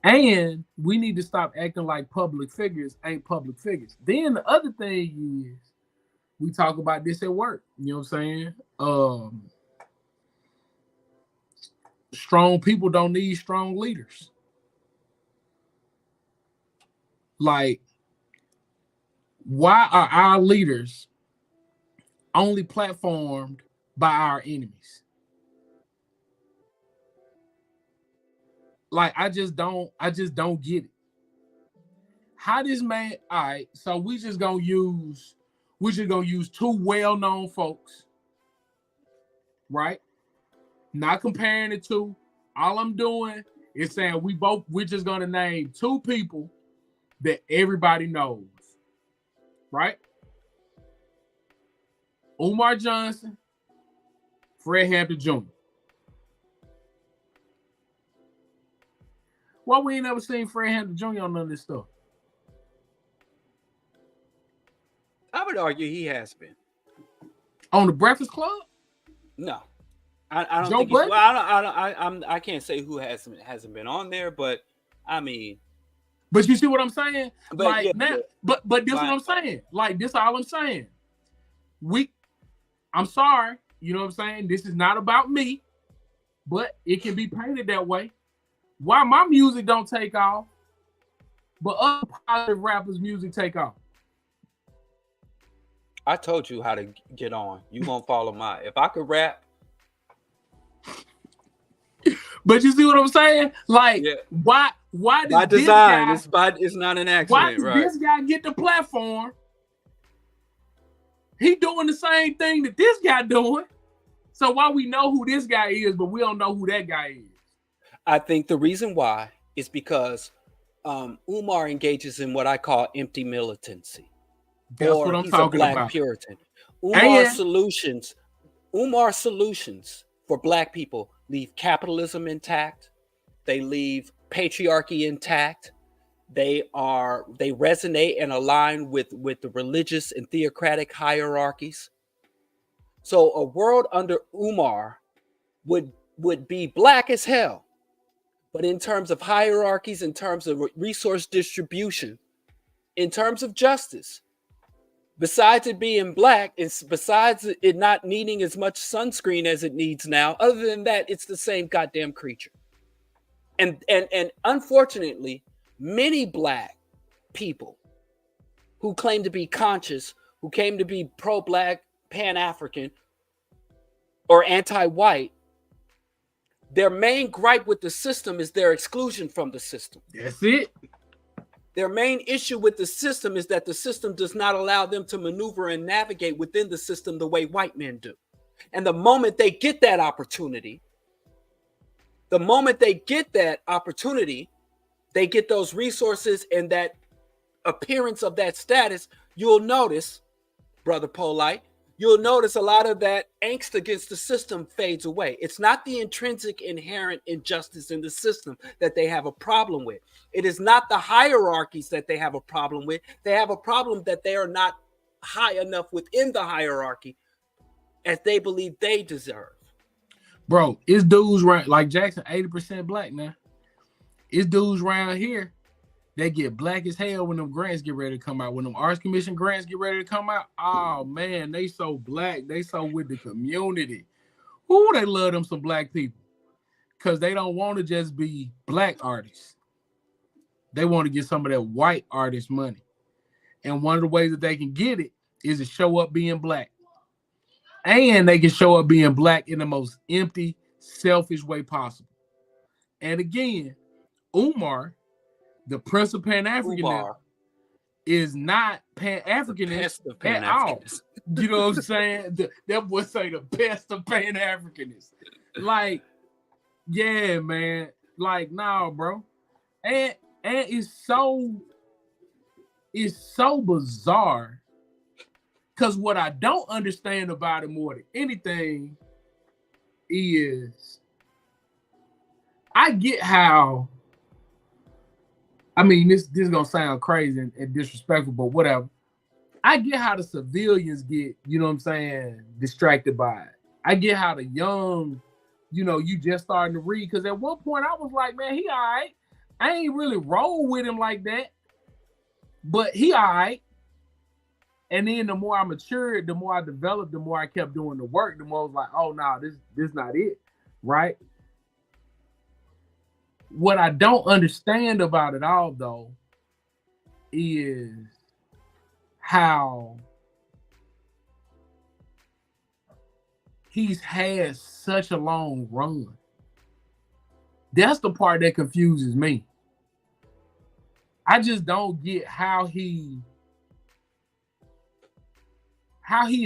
And we need to stop acting like public figures ain't public figures. Then the other thing is, we talk about this at work. You know what I'm saying? Strong people don't need strong leaders. Like, why are our leaders only platformed by our enemies? Like, I just don't get it. How this man, all right, so we just gonna use two well-known folks, right? Not comparing the two. All I'm doing is saying we're just gonna name two people that everybody knows, right? Umar Johnson, Fred Hampton Jr. Why we ain't never seen Fred Hampton Jr. on none of this stuff? I would argue he has been on the Breakfast Club. No, I don't think. Well, I can't say who hasn't been on there, but I mean. But you see what I'm saying? But like yeah, now, but this is what I'm saying. Like this, all I'm saying. I'm sorry. You know what I'm saying? This is not about me, but it can be painted that way. Why my music don't take off, but other positive rappers' music take off? I told you how to get on. You won't follow my. If I could rap. But you see what I'm saying? Like, yeah. why does by design? It's not an accident. Why does right? this guy get the platform? He doing the same thing that this guy doing. So why we know who this guy is, but we don't know who that guy is? I think the reason why is because Umar engages in what I call empty militancy. That's what I'm talking about. Puritan. Umar's solutions for Black people leave capitalism intact. They leave patriarchy intact. They resonate and align with the religious and theocratic hierarchies. So a world under Umar would be Black as hell. But in terms of hierarchies, in terms of resource distribution, in terms of justice, besides it being Black, besides it not needing as much sunscreen as it needs now, other than that, it's the same goddamn creature. And unfortunately, many Black people who claim to be conscious, who claim to be pro-Black, pan-African, or anti-white, their main gripe with the system is their exclusion from the system. That's it. Their main issue with the system is that the system does not allow them to maneuver and navigate within the system the way white men do. And the moment they get that opportunity, they get those resources and that appearance of that status, you'll notice, Brother Polite, you'll notice a lot of that angst against the system fades away. It's not the intrinsic inherent injustice in the system that they have a problem with. It is not the hierarchies that they have a problem with. They have a problem that they are not high enough within the hierarchy as they believe they deserve. Bro, it's dudes right like Jackson, 80% Black now. It's dudes around here They get black as hell when them grants get ready to come out. When them Arts Commission grants get ready to come out, oh man, they so black. They so with the community. Ooh, they love them some black people. Because they don't want to just be black artists. They want to get some of that white artist money. And one of the ways that they can get it is to show up being black. And they can show up being black in the most empty, selfish way possible. And again, Umar, the Prince of Pan-Africanism, is not Pan-Africanist at all. You know what I'm saying? That boy say the best of Pan-Africanists. Like, yeah, man. Like, nah, bro. And it's so bizarre. Because what I don't understand about it more than anything is I get how, I mean, this is gonna sound crazy and disrespectful, but whatever. I get how the civilians get, you know what I'm saying, distracted by it. I get how the young, you know, you just starting to read. Because at one point I was like, man, he all right. I ain't really roll with him like that. But he all right. And then the more I matured, the more I developed, the more I kept doing the work, the more I was like, oh, no, this not it, right? What I don't understand about it all, though, is how he's had such a long run. That's the part that confuses me. I just don't get how he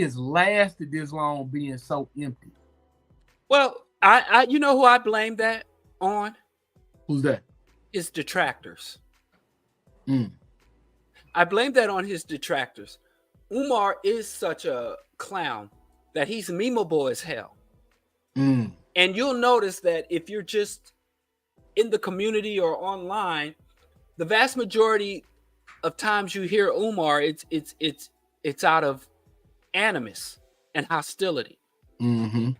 has lasted this long being so empty. Well, I you know who I blame that on? Who's that? His detractors. Mm. I blame that on his detractors. Umar is such a clown that he's memeable as hell. Mm. And you'll notice that if you're just in the community or online, the vast majority of times you hear Umar, it's out of animus and hostility. Mm-hmm.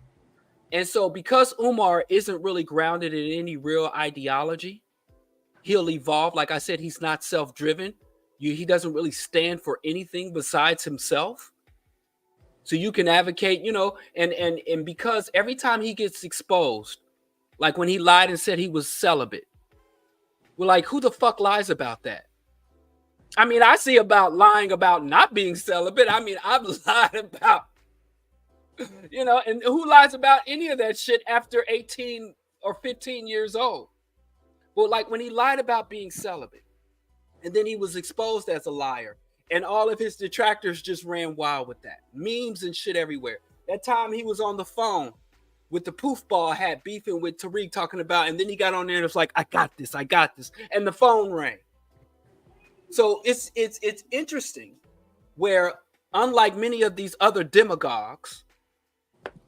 And so because Umar isn't really grounded in any real ideology, he'll evolve. Like I said, he's not self-driven. He doesn't really stand for anything besides himself. So you can advocate, you know, and because every time he gets exposed, like when he lied and said he was celibate, we're like, who the fuck lies about that? I mean, I see about lying about not being celibate. I mean, I've lied about, you know, and who lies about any of that shit after 18 or 15 years old? Well, like when he lied about being celibate, and then he was exposed as a liar, and all of his detractors just ran wild with that. Memes and shit everywhere. That time he was on the phone with the poof ball hat beefing with Tariq talking about, and then he got on there and was like, I got this. And the phone rang. So it's interesting where, unlike many of these other demagogues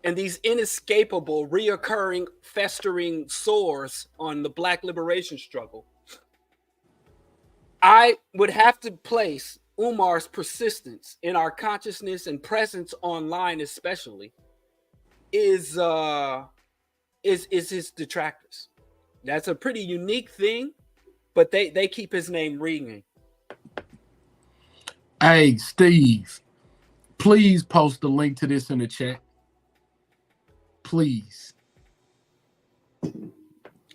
and these inescapable, reoccurring, festering sores on the Black liberation struggle, I would have to place Umar's persistence in our consciousness and presence online, especially, is his detractors. That's a pretty unique thing, but they keep his name ringing. Hey, Steve, please post the link to this in the chat. Please.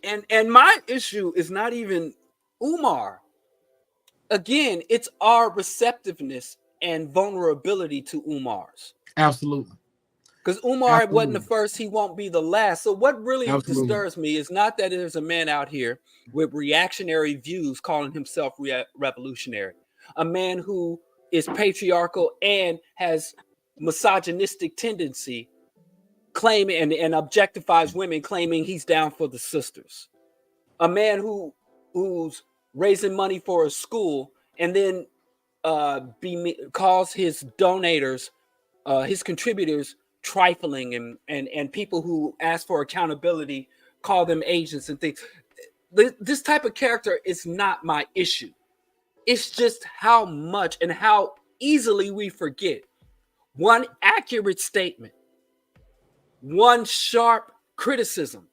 And my issue is not even Umar. Again, it's our receptiveness and vulnerability to Umar's. Absolutely. Because Umar wasn't the first, he won't be the last. So what really disturbs me is not that there's a man out here with reactionary views calling himself revolutionary. A man who is patriarchal and has misogynistic tendency, claiming and objectifies women, claiming he's down for the sisters. A man who's raising money for a school and then calls his donators, his contributors, trifling, and people who ask for accountability call them agents and things. This type of character is not my issue. It's just how much and how easily we forget one accurate statement, one sharp criticism,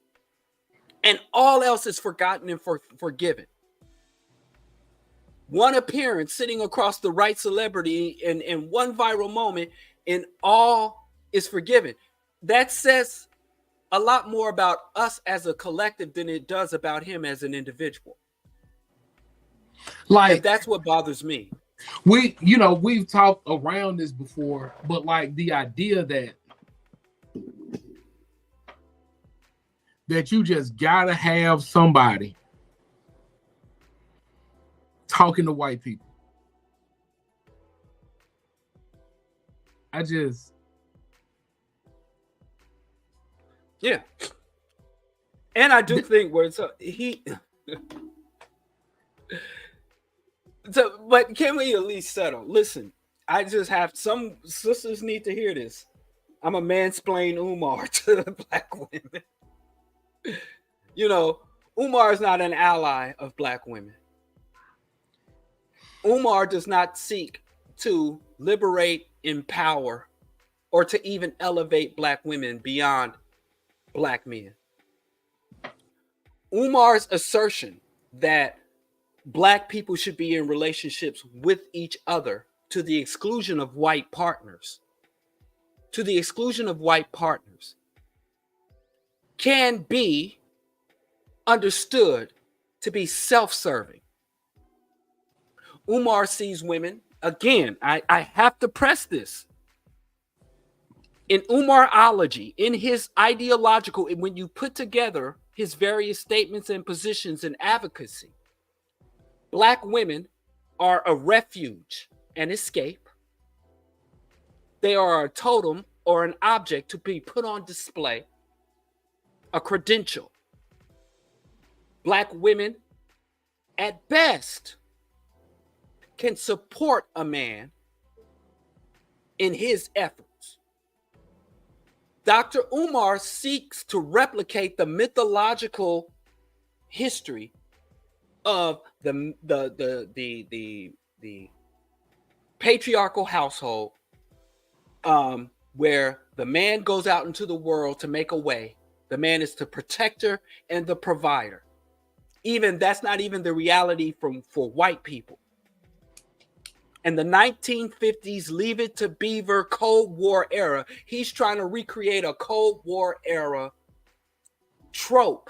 and all else is forgotten and forgiven. one appearance sitting across the right celebrity in one viral moment, and all is forgiven. That says a lot more about us as a collective than it does about him as an individual. Like, and that's what bothers me. We've talked around this before, but like the idea that you just gotta have somebody talking to white people. Yeah. And I do think where but can we at least settle? Listen, I just have some sisters need to hear this. I'm a mansplain Umar to the black women. Umar is not an ally of black women. Umar does not seek to liberate, empower, or to even elevate black women beyond black men. Umar's assertion that black people should be in relationships with each other to the exclusion of white partners, can be understood to be self-serving. Umar sees women, again, I have to press this. In Umarology, in his ideological, when you put together his various statements and positions in advocacy, black women are a refuge, an escape. They are a totem or an object to be put on display, a credential. Black women, at best, can support a man in his efforts. Dr. Umar seeks to replicate the mythological history of the patriarchal household, where the man goes out into the world to make a way. The man is the protector and the provider. Even that's not even the reality for white people. In the 1950s, Leave It to Beaver Cold War era, he's trying to recreate a Cold War era trope.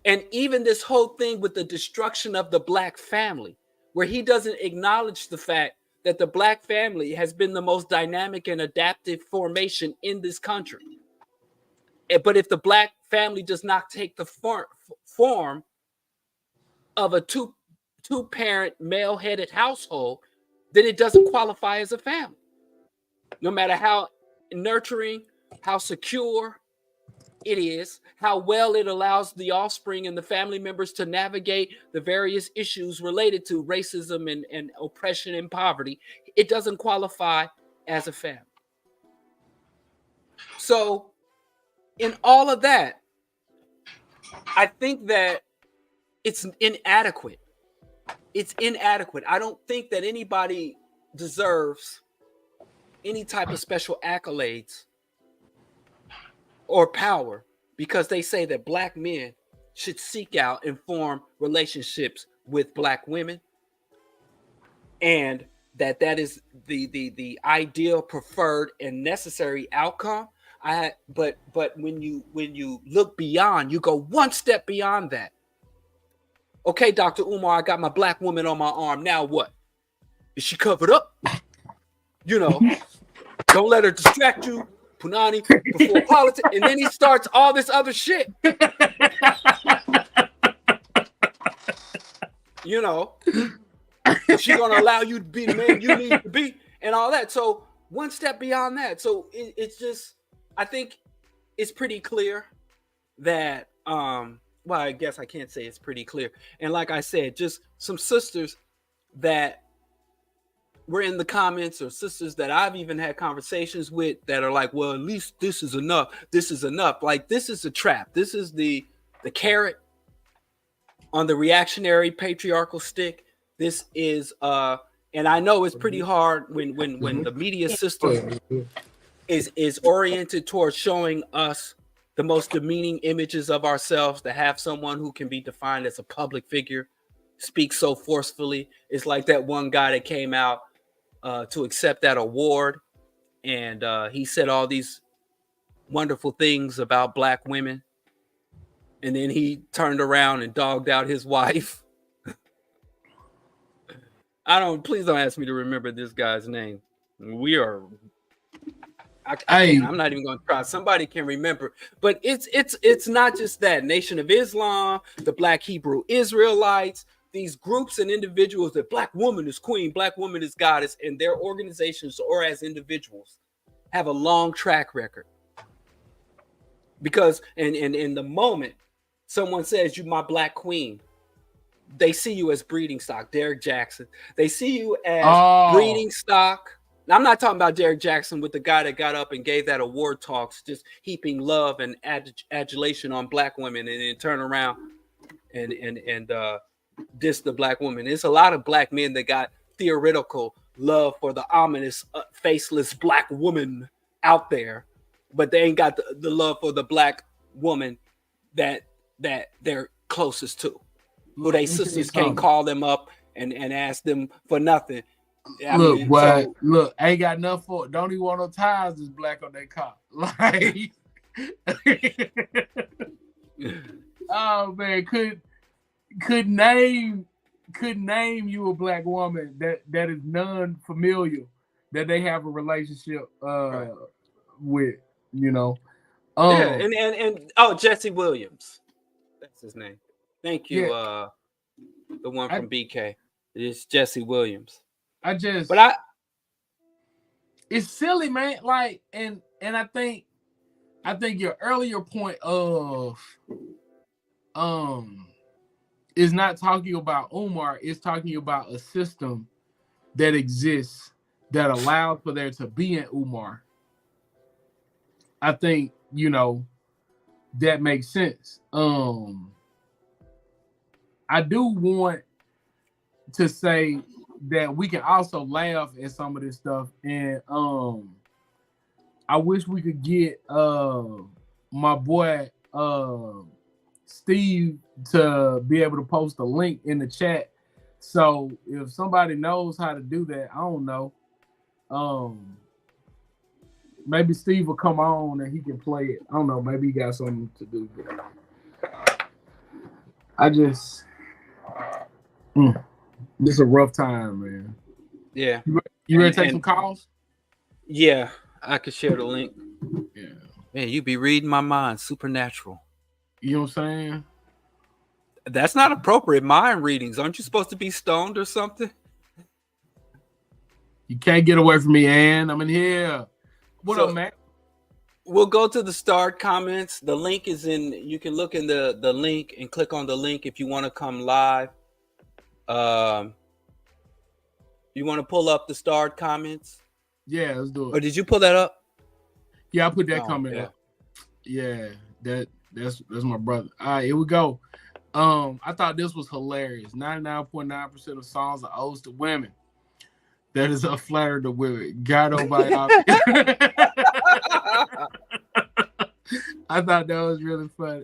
And even this whole thing with the destruction of the black family, where he doesn't acknowledge the fact that the black family has been the most dynamic and adaptive formation in this country. But if the black family does not take the form of a two-parent male-headed household, then it doesn't qualify as a family. No matter how nurturing, how secure it is, how well it allows the offspring and the family members to navigate the various issues related to racism and oppression and poverty, it doesn't qualify as a family. So in all of that, I think that it's inadequate. It's inadequate. I don't think that anybody deserves any type of special accolades or power because they say that black men should seek out and form relationships with black women, and that is the ideal, preferred, and necessary outcome. But when you look beyond, you go one step beyond that. Okay, Dr. Umar, I got my black woman on my arm. Now what? Is she covered up? Don't let her distract you, Punani, before politics. And then he starts all this other shit. She's going to allow you to be the man you need to be and all that. So one step beyond that. So it's just, I think it's pretty clear that, well, I guess I can't say it's pretty clear. And like I said, just some sisters that were in the comments, or sisters that I've even had conversations with, that are like, well, at least this is enough. This is enough. Like, this is a trap. This is the carrot on the reactionary patriarchal stick. This is and I know it's pretty hard when the media system is oriented towards showing us the most demeaning images of ourselves, to have someone who can be defined as a public figure speak so forcefully. It's like that one guy that came out to accept that award, and he said all these wonderful things about Black women, and then he turned around and dogged out his wife. Please don't ask me to remember this guy's name. I can't. I'm not even going to try. Somebody can remember, but it's not just that. Nation of Islam, the Black Hebrew Israelites, these groups and individuals that Black woman is queen, Black woman is goddess, and their organizations or as individuals have a long track record. Because in the moment someone says you my Black queen, they see you as breeding stock. Derek Jackson. They see you as breeding stock. Now, I'm not talking about Derek Jackson with the guy that got up and gave that award talks, just heaping love and adulation on Black women, and then turn around and diss the Black woman. There's a lot of Black men that got theoretical love for the ominous, faceless Black woman out there, but they ain't got the love for the Black woman that they're closest to, who they sisters can't call them up and ask them for nothing. Look, ain't got enough for it. Don't even want no ties that's Black on their car. Like, oh man, could name you a Black woman that is non-familiar that they have a relationship with, you know. And Jesse Williams. That's his name. Thank you. Yeah. The one from BK. It's Jesse Williams. It's silly, man. Like, and I think your earlier point of is not talking about Umar, it's talking about a system that exists that allowed for there to be an Umar. I think, you know, that makes sense. I do want to say that we can also laugh at some of this stuff, and I wish we could get my boy Steve to be able to post a link in the chat. So if somebody knows how to do that, I don't know. Maybe Steve will come on and he can play it. I don't know. Maybe he got something to do with it. This is a rough time, man. Yeah. You ready to take some calls? Yeah, I could share the link. Yeah. Man, you be reading my mind. Supernatural. You know what I'm saying? That's not appropriate mind readings. Aren't you supposed to be stoned or something? You can't get away from me, Ann. I'm in here. What up, man? We'll go to the start comments. The link is in. You can look in the link and click on the link if you want to come live. You want to pull up the starred comments? Yeah, let's do it. Or did you pull that up? Yeah, I put that comment up. Yeah, that's my brother. All right, here we go. I thought this was hilarious. 99.9% of songs are odes to women. That is a flatter to women. God by I thought that was really funny.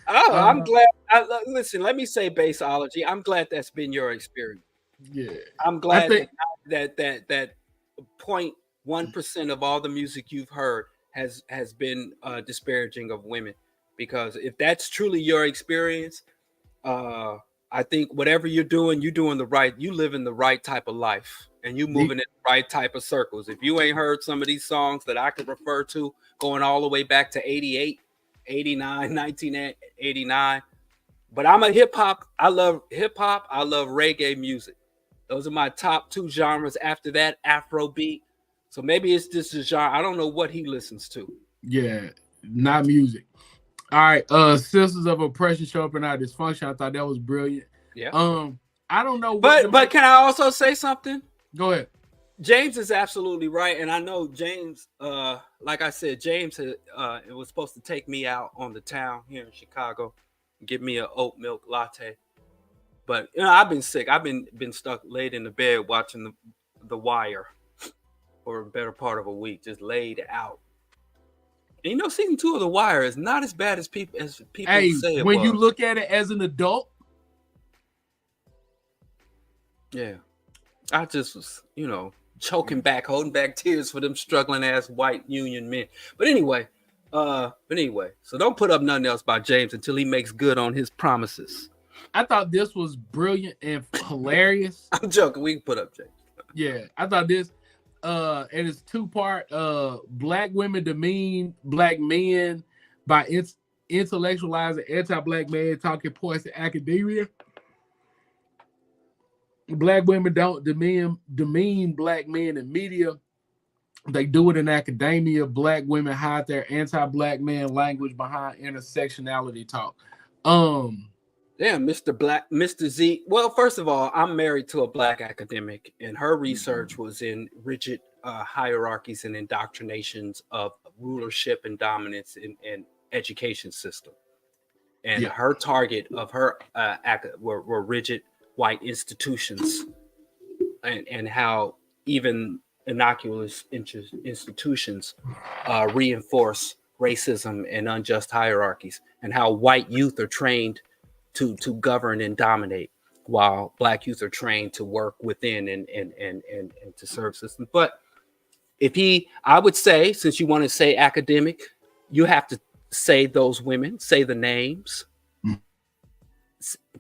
Oh, I'm glad. Listen, let me say baseology. I'm glad that's been your experience. Yeah, I'm glad that 0.1% of all the music you've heard has been disparaging of women. Because if that's truly your experience, I think whatever you're doing you live in the right type of life, and you moving in the right type of circles. If you ain't heard some of these songs that I could refer to going all the way back to 88, 89, 1989, but I'm a hip hop. I love hip hop. I love reggae music. Those are my top two genres. After that, Afrobeat. So maybe it's just a genre. I don't know what he listens to. Yeah, not music. All right, Sisters of Oppression show up in our dysfunction. I thought that was brilliant. Yeah. I don't know. But can I also say something? Go ahead. James is absolutely right, and I know James. Like I said, James it was supposed to take me out on the town here in Chicago, and give me an oat milk latte. But I've been sick. I've been stuck laid in the bed watching the Wire for a better part of a week, just laid out. And season 2 of The Wire is not as bad as people say it when was. You look at it as an adult, Yeah. I just was, choking back, holding back tears for them struggling ass white union men. But anyway, so don't put up nothing else by James until he makes good on his promises. I thought this was brilliant and hilarious. I'm joking. We can put up James. Yeah, I thought this, and it's 2-part. Black women demean black men by intellectualizing anti-black man talking points in academia. Black women don't demean black men in media. They do it in academia. Black women hide their anti-black man language behind intersectionality talk. Damn, Mr. Z. Well, first of all, I'm married to a black academic, and her research was in rigid hierarchies and indoctrinations of rulership and dominance in education system. And her target of her were rigid white institutions, and how even innocuous institutions reinforce racism and unjust hierarchies, and how white youth are trained to govern and dominate, while black youth are trained to work within and to serve systems. But I would say, since you want to say academic, you have to say those women, say the names,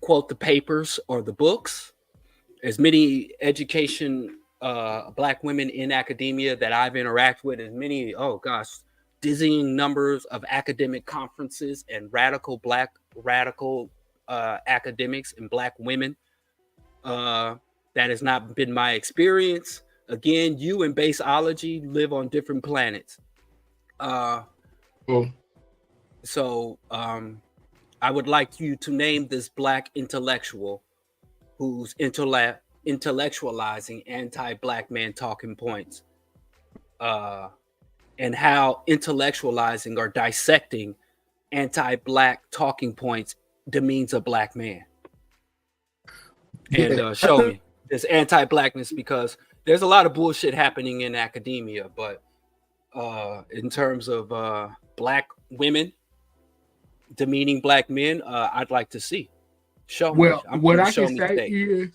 quote the papers or the books. As many education black women in academia that I've interacted with, as many, dizzying numbers of academic conferences and radical academics and black women. That has not been my experience. Again, you and baseology live on different planets. So I would like you to name this black intellectual who's intellectualizing anti-black man talking points, and how intellectualizing or dissecting anti-black talking points demeans a black man. And show me this anti-blackness, because there's a lot of bullshit happening in academia, but in terms of black women demeaning black men, I'd like to see. Show me. What I can say is,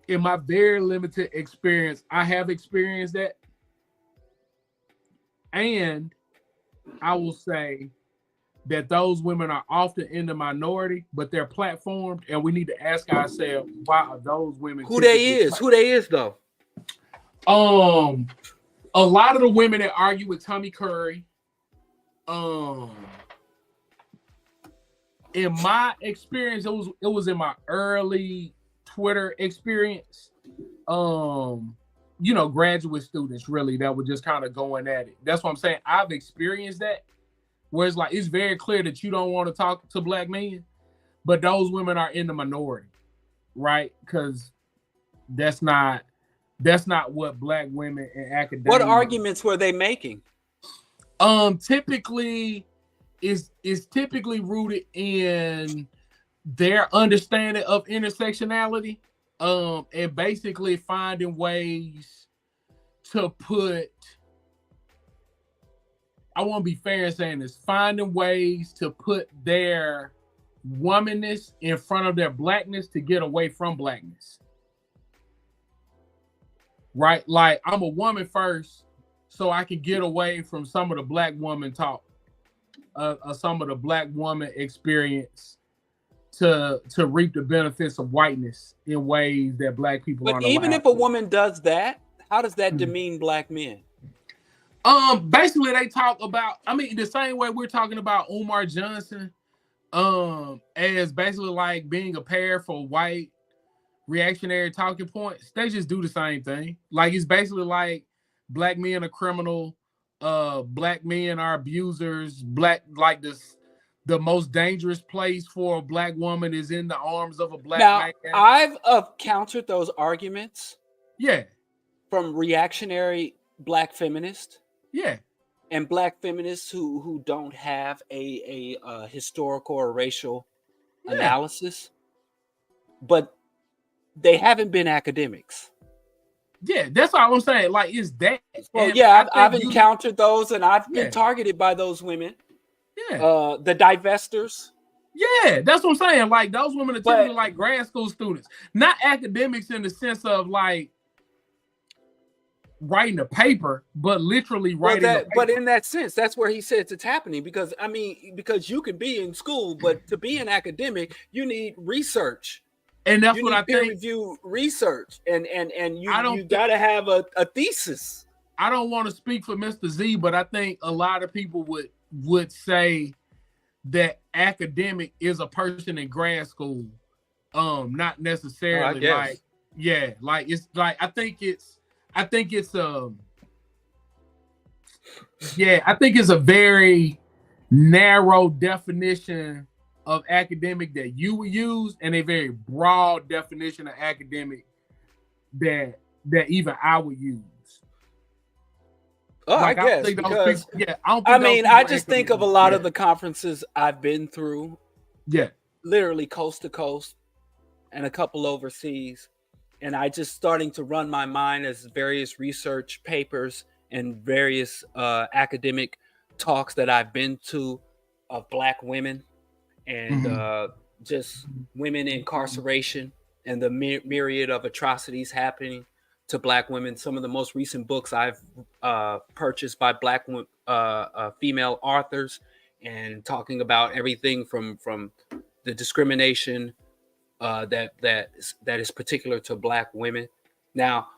in my very limited experience, I have experienced that. And I will say that those women are often in the minority, but they're platformed, and we need to ask ourselves, why are those women who they is though? A lot of the women that argue with Tommy Curry, in my experience, it was in my early Twitter experience. Graduate students really that were just kind of going at it. That's what I'm saying. I've experienced that, where it's like it's very clear that you don't want to talk to black men, but those women are in the minority, right? Because that's not what black women in academia. What arguments were they making? Typically is typically rooted in their understanding of intersectionality, and basically finding ways to put, I want to be fair in saying this, finding ways to put their womanness in front of their blackness to get away from blackness. Right? Like, I'm a woman first, so I can get away from some of the black woman talk, some of the black woman experience, to reap the benefits of whiteness in ways that black people aren't allowed. But even if a woman does that, how does that demean black men? Basically they talk about, the same way we're talking about Umar Johnson, as basically like being a pair for white reactionary talking points. They just do the same thing. Like, it's basically like black men are criminal, black men are abusers, the most dangerous place for a black woman is in the arms of a black man. I've countered those arguments. Yeah. From reactionary black feminists. Yeah. And black feminists who don't have a historical or racial analysis. But they haven't been academics. Yeah, that's all I'm saying. Like, it's that. Well, I've encountered those, and I've been targeted by those women. Yeah. The divestors, Yeah, that's what I'm saying. Like those women are But- typically like grad school students, not academics in the sense of like writing a paper, but literally writing a paper. But in that sense, that's where he says it's happening. Because I mean, because you can be in school, but to be an academic, you need research. And that's you what need I peer think. review research, and you got to have a thesis. I don't want to speak for Mr. Z, but I think a lot of people would say that academic is a person in grad school, not necessarily like, yeah, like it's like I think it's a very narrow definition of academic that you would use, and a very broad definition of academic that even I would use. Oh, like, I guess because I just think of a lot of the conferences I've been through. Yeah, literally coast to coast, and a couple overseas, and I just starting to run my mind as various research papers and various academic talks that I've been to of Black women and just women incarceration and the myriad of atrocities happening to Black women. Some of the most recent books I've purchased by Black female authors, and talking about everything from the discrimination that is particular to Black women. Now,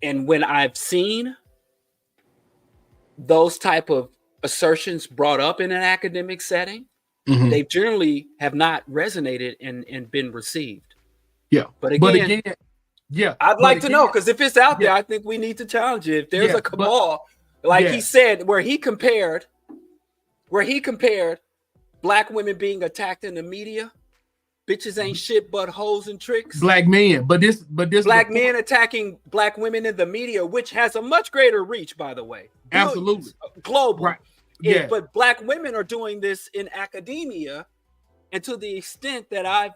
when I've seen those type of assertions brought up in an academic setting, they generally have not resonated and been received. Yeah, but again yeah, I'd like to know, because if it's out there, I think we need to challenge it. If there's a cabal, he said, where he compared Black women being attacked in the media, bitches ain't shit but hoes and tricks. Black men, but this Black men attacking Black women in the media, which has a much greater reach, by the way. Absolutely, global. Right. Yeah, but Black women are doing this in academia, and to the extent that I've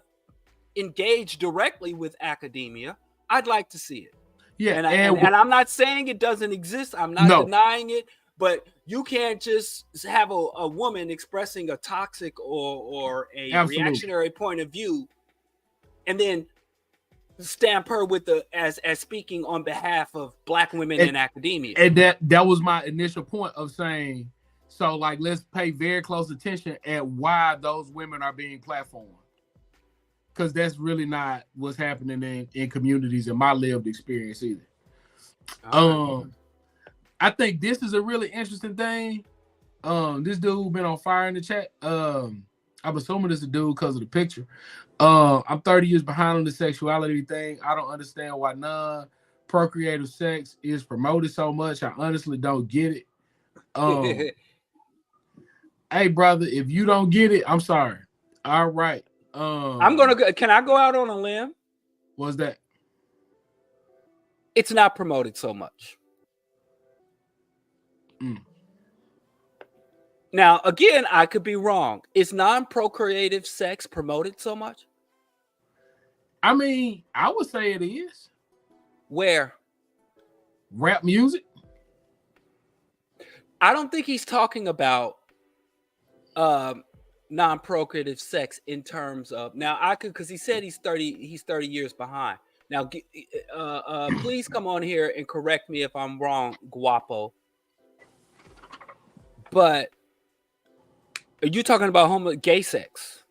engaged directly with academia, I'd like to see it. Yeah, and I'm not saying it doesn't exist. I'm not denying it, but you can't just have a woman expressing a toxic or a reactionary point of view, and then stamp her with as speaking on behalf of Black women in academia. And that was my initial point of saying, so like, let's pay very close attention at why those women are being platformed. Because that's really not what's happening in communities in my lived experience either. I think this is a really interesting thing. This dude been on fire in the chat. I'm assuming this is a dude because of the picture. I'm 30 years behind on the sexuality thing. I don't understand why non-procreative sex is promoted so much. I honestly don't get it. Hey, brother, if you don't get it, I'm sorry. All right. Can I go out on a limb? What's that? It's not promoted so much. Now, again, I could be wrong. Is non-procreative sex promoted so much? I mean, I would say it is. Where? Rap music? I don't think he's talking about non-procreative sex in terms of, now I could, because he said he's 30 years behind. Now please come on here and correct me if I'm wrong, Guapo. But are you talking about gay sex?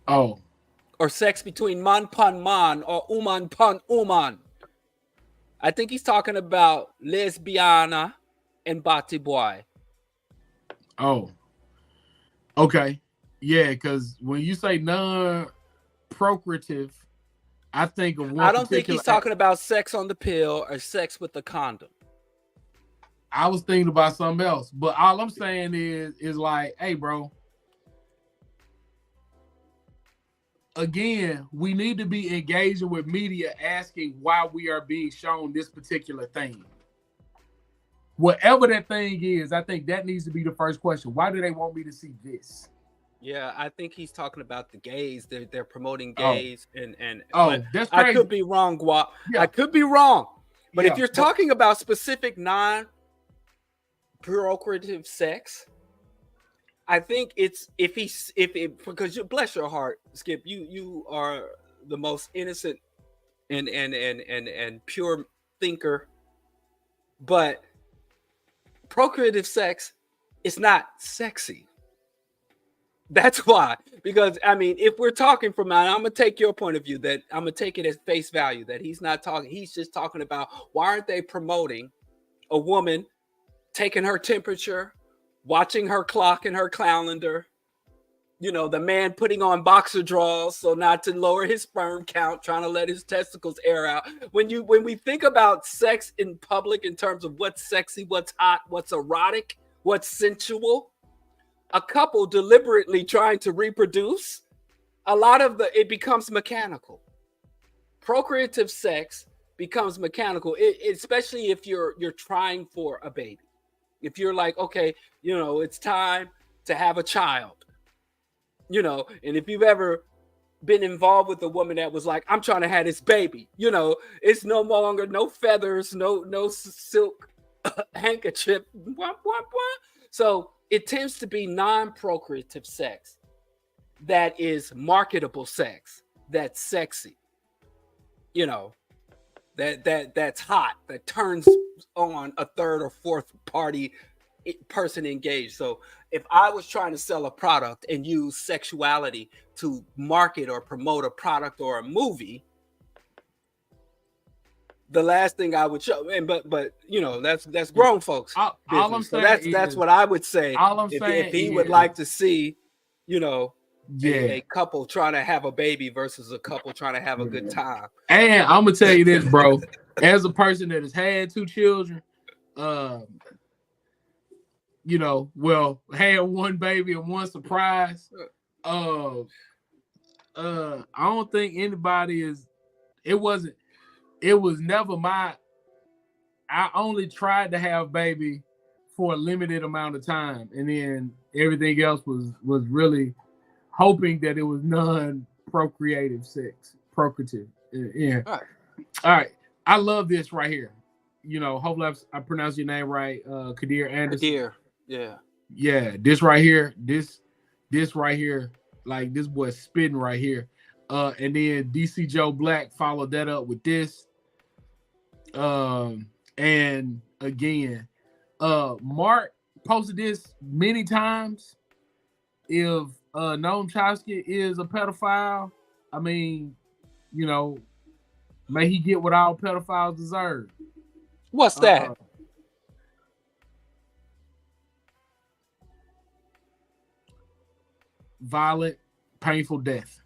Oh. Or sex between man pan man or woman pan woman? I think he's talking about lesbiana and bati boy. Oh, okay. Yeah, because when you say non-procreative, I think of one. I don't think he's talking about sex on the pill or sex with the condom. I was thinking about something else, but all I'm saying is like, hey, bro. Again, we need to be engaging with media, asking why we are being shown this particular thing. Whatever that thing is, I think that needs to be the first question. Why do they want me to see this? Yeah, I think he's talking about the gays. They're promoting gays, and that's crazy. I could be wrong, Guap. Yeah. I could be wrong. But if you're talking about specific non-procreative sex, I think it's if because you bless your heart, Skip, you are the most innocent and pure thinker, but procreative sex is not sexy. That's why, because I mean, if we're talking from, I'm gonna take your point of view, that I'm gonna take it as face value, that he's not talking, he's just talking about why aren't they promoting a woman taking her temperature, watching her clock and her calendar, you know, the man putting on boxer drawers so not to lower his sperm count, trying to let his testicles air out. When we think about sex in public in terms of what's sexy, what's hot, what's erotic, what's sensual, a couple deliberately trying to reproduce, a lot of it becomes mechanical. Procreative sex becomes mechanical, especially if you're trying for a baby. If you're like, okay, you know, it's time to have a child, you know, and if you've ever been involved with a woman that was like, I'm trying to have this baby, you know, it's no longer no feathers, no silk handkerchief. So it tends to be non-procreative sex that is marketable sex, that's sexy, you know, that's hot, that turns on a third or fourth party person engaged. So if I was trying to sell a product and use sexuality to market or promote a product or a movie, the last thing I would show, and but you know, that's grown folks. All I'm saying so that's what I would say. All I'm saying if he would like to see, you know, yeah, a couple trying to have a baby versus a couple trying to have a good time. And I'm gonna tell you this, bro. As a person that has had 2 children, you know, well, had 1 baby and 1 surprise. I don't think anybody is. It was never my. I only tried to have baby for a limited amount of time, and then everything else was really hoping that it was non-procreative sex, procreative. Yeah. All right. I love this right here. You know, hopefully I pronounced your name right, Kadir Anderson. Kadir. Yeah. Yeah. This right here. This right here. Like, this boy spitting right here. And then DC Joe Black followed that up with this. And again, Mark posted this many times. If Noam Chomsky is a pedophile, I mean, you know, may he get what all pedophiles deserve. What's that? Violent, painful death.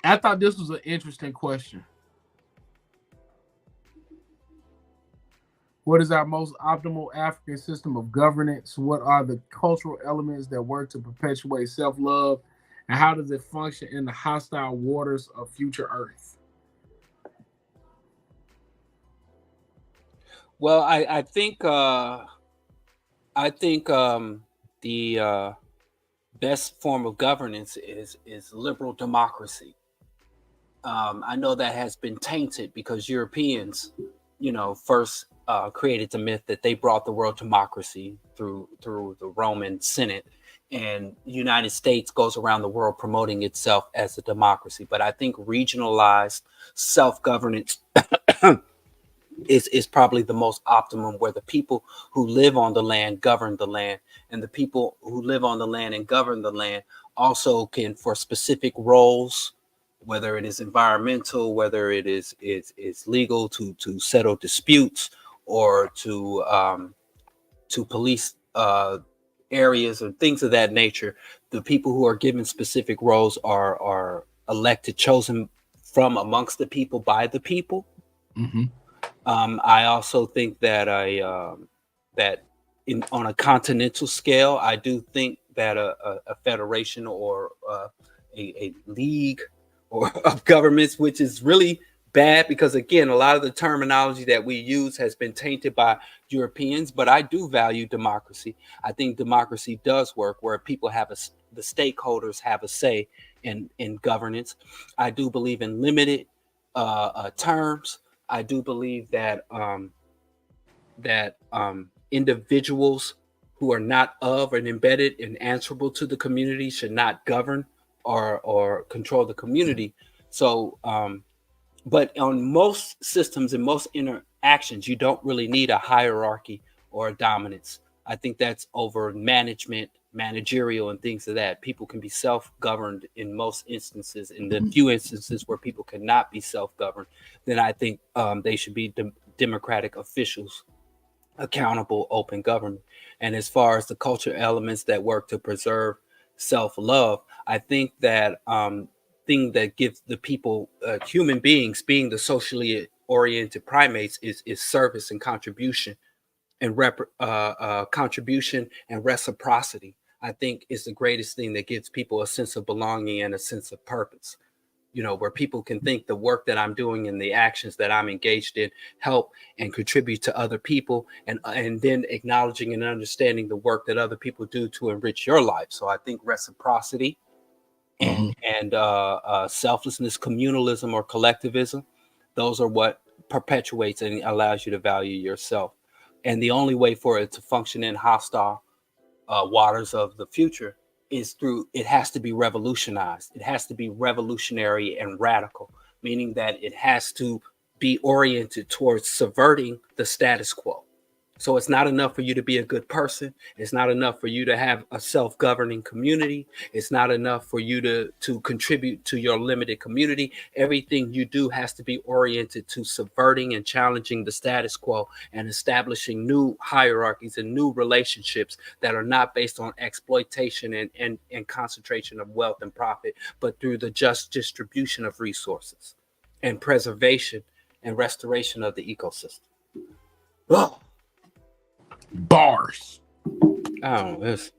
I thought this was an interesting question. What is our most optimal African system of governance? What are the cultural elements that work to perpetuate self-love? And how does it function in the hostile waters of future Earth? Well, I think the best form of governance is liberal democracy. I know that has been tainted because Europeans, you know, first created the myth that they brought the world democracy through the Roman Senate, and the United States goes around the world promoting itself as a democracy. But I think regionalized self-governance is probably the most optimum, where the people who live on the land govern the land, and the people who live on the land and govern the land also can, for specific roles, whether it is environmental, whether it is legal to settle disputes, or to police areas or things of that nature. The people who are given specific roles are elected, chosen from amongst the people, by the people. Mm-hmm. I also think that on a continental scale, I do think that a federation or a league or of governments, which is really bad because, again, a lot of the terminology that we use has been tainted by Europeans. But I do value democracy. I think democracy does work where people have the stakeholders have a say in governance. I do believe in limited terms. I do believe that individuals who are not of and embedded and answerable to the community should not govern or control the community. So, but on most systems and most interactions, you don't really need a hierarchy or a dominance. I think that's over management, managerial, and things of that. People can be self-governed in most instances. In the few instances where people cannot be self-governed, then I think they should be democratic officials, accountable, open government. And as far as the culture elements that work to preserve self-love, I think that thing that gives the people, human beings, being the socially oriented primates, is service and contribution, and contribution and reciprocity. I think is the greatest thing that gives people a sense of belonging and a sense of purpose. Where people can think the work that I'm doing and the actions that I'm engaged in help and contribute to other people, and then acknowledging and understanding the work that other people do to enrich your life. So I think reciprocity and selflessness, communalism or collectivism, those are what perpetuates and allows you to value yourself. And the only way for it to function in hostile waters of the future is through, it has to be revolutionized. It has to be revolutionary and radical, meaning that it has to be oriented towards subverting the status quo. So it's not enough for you to be a good person. It's not enough for you to have a self-governing community. It's not enough for you to contribute to your limited community. Everything you do has to be oriented to subverting and challenging the status quo and establishing new hierarchies and new relationships that are not based on exploitation and concentration of wealth and profit, but through the just distribution of resources and preservation and restoration of the ecosystem. Oh. Bars. I don't know this.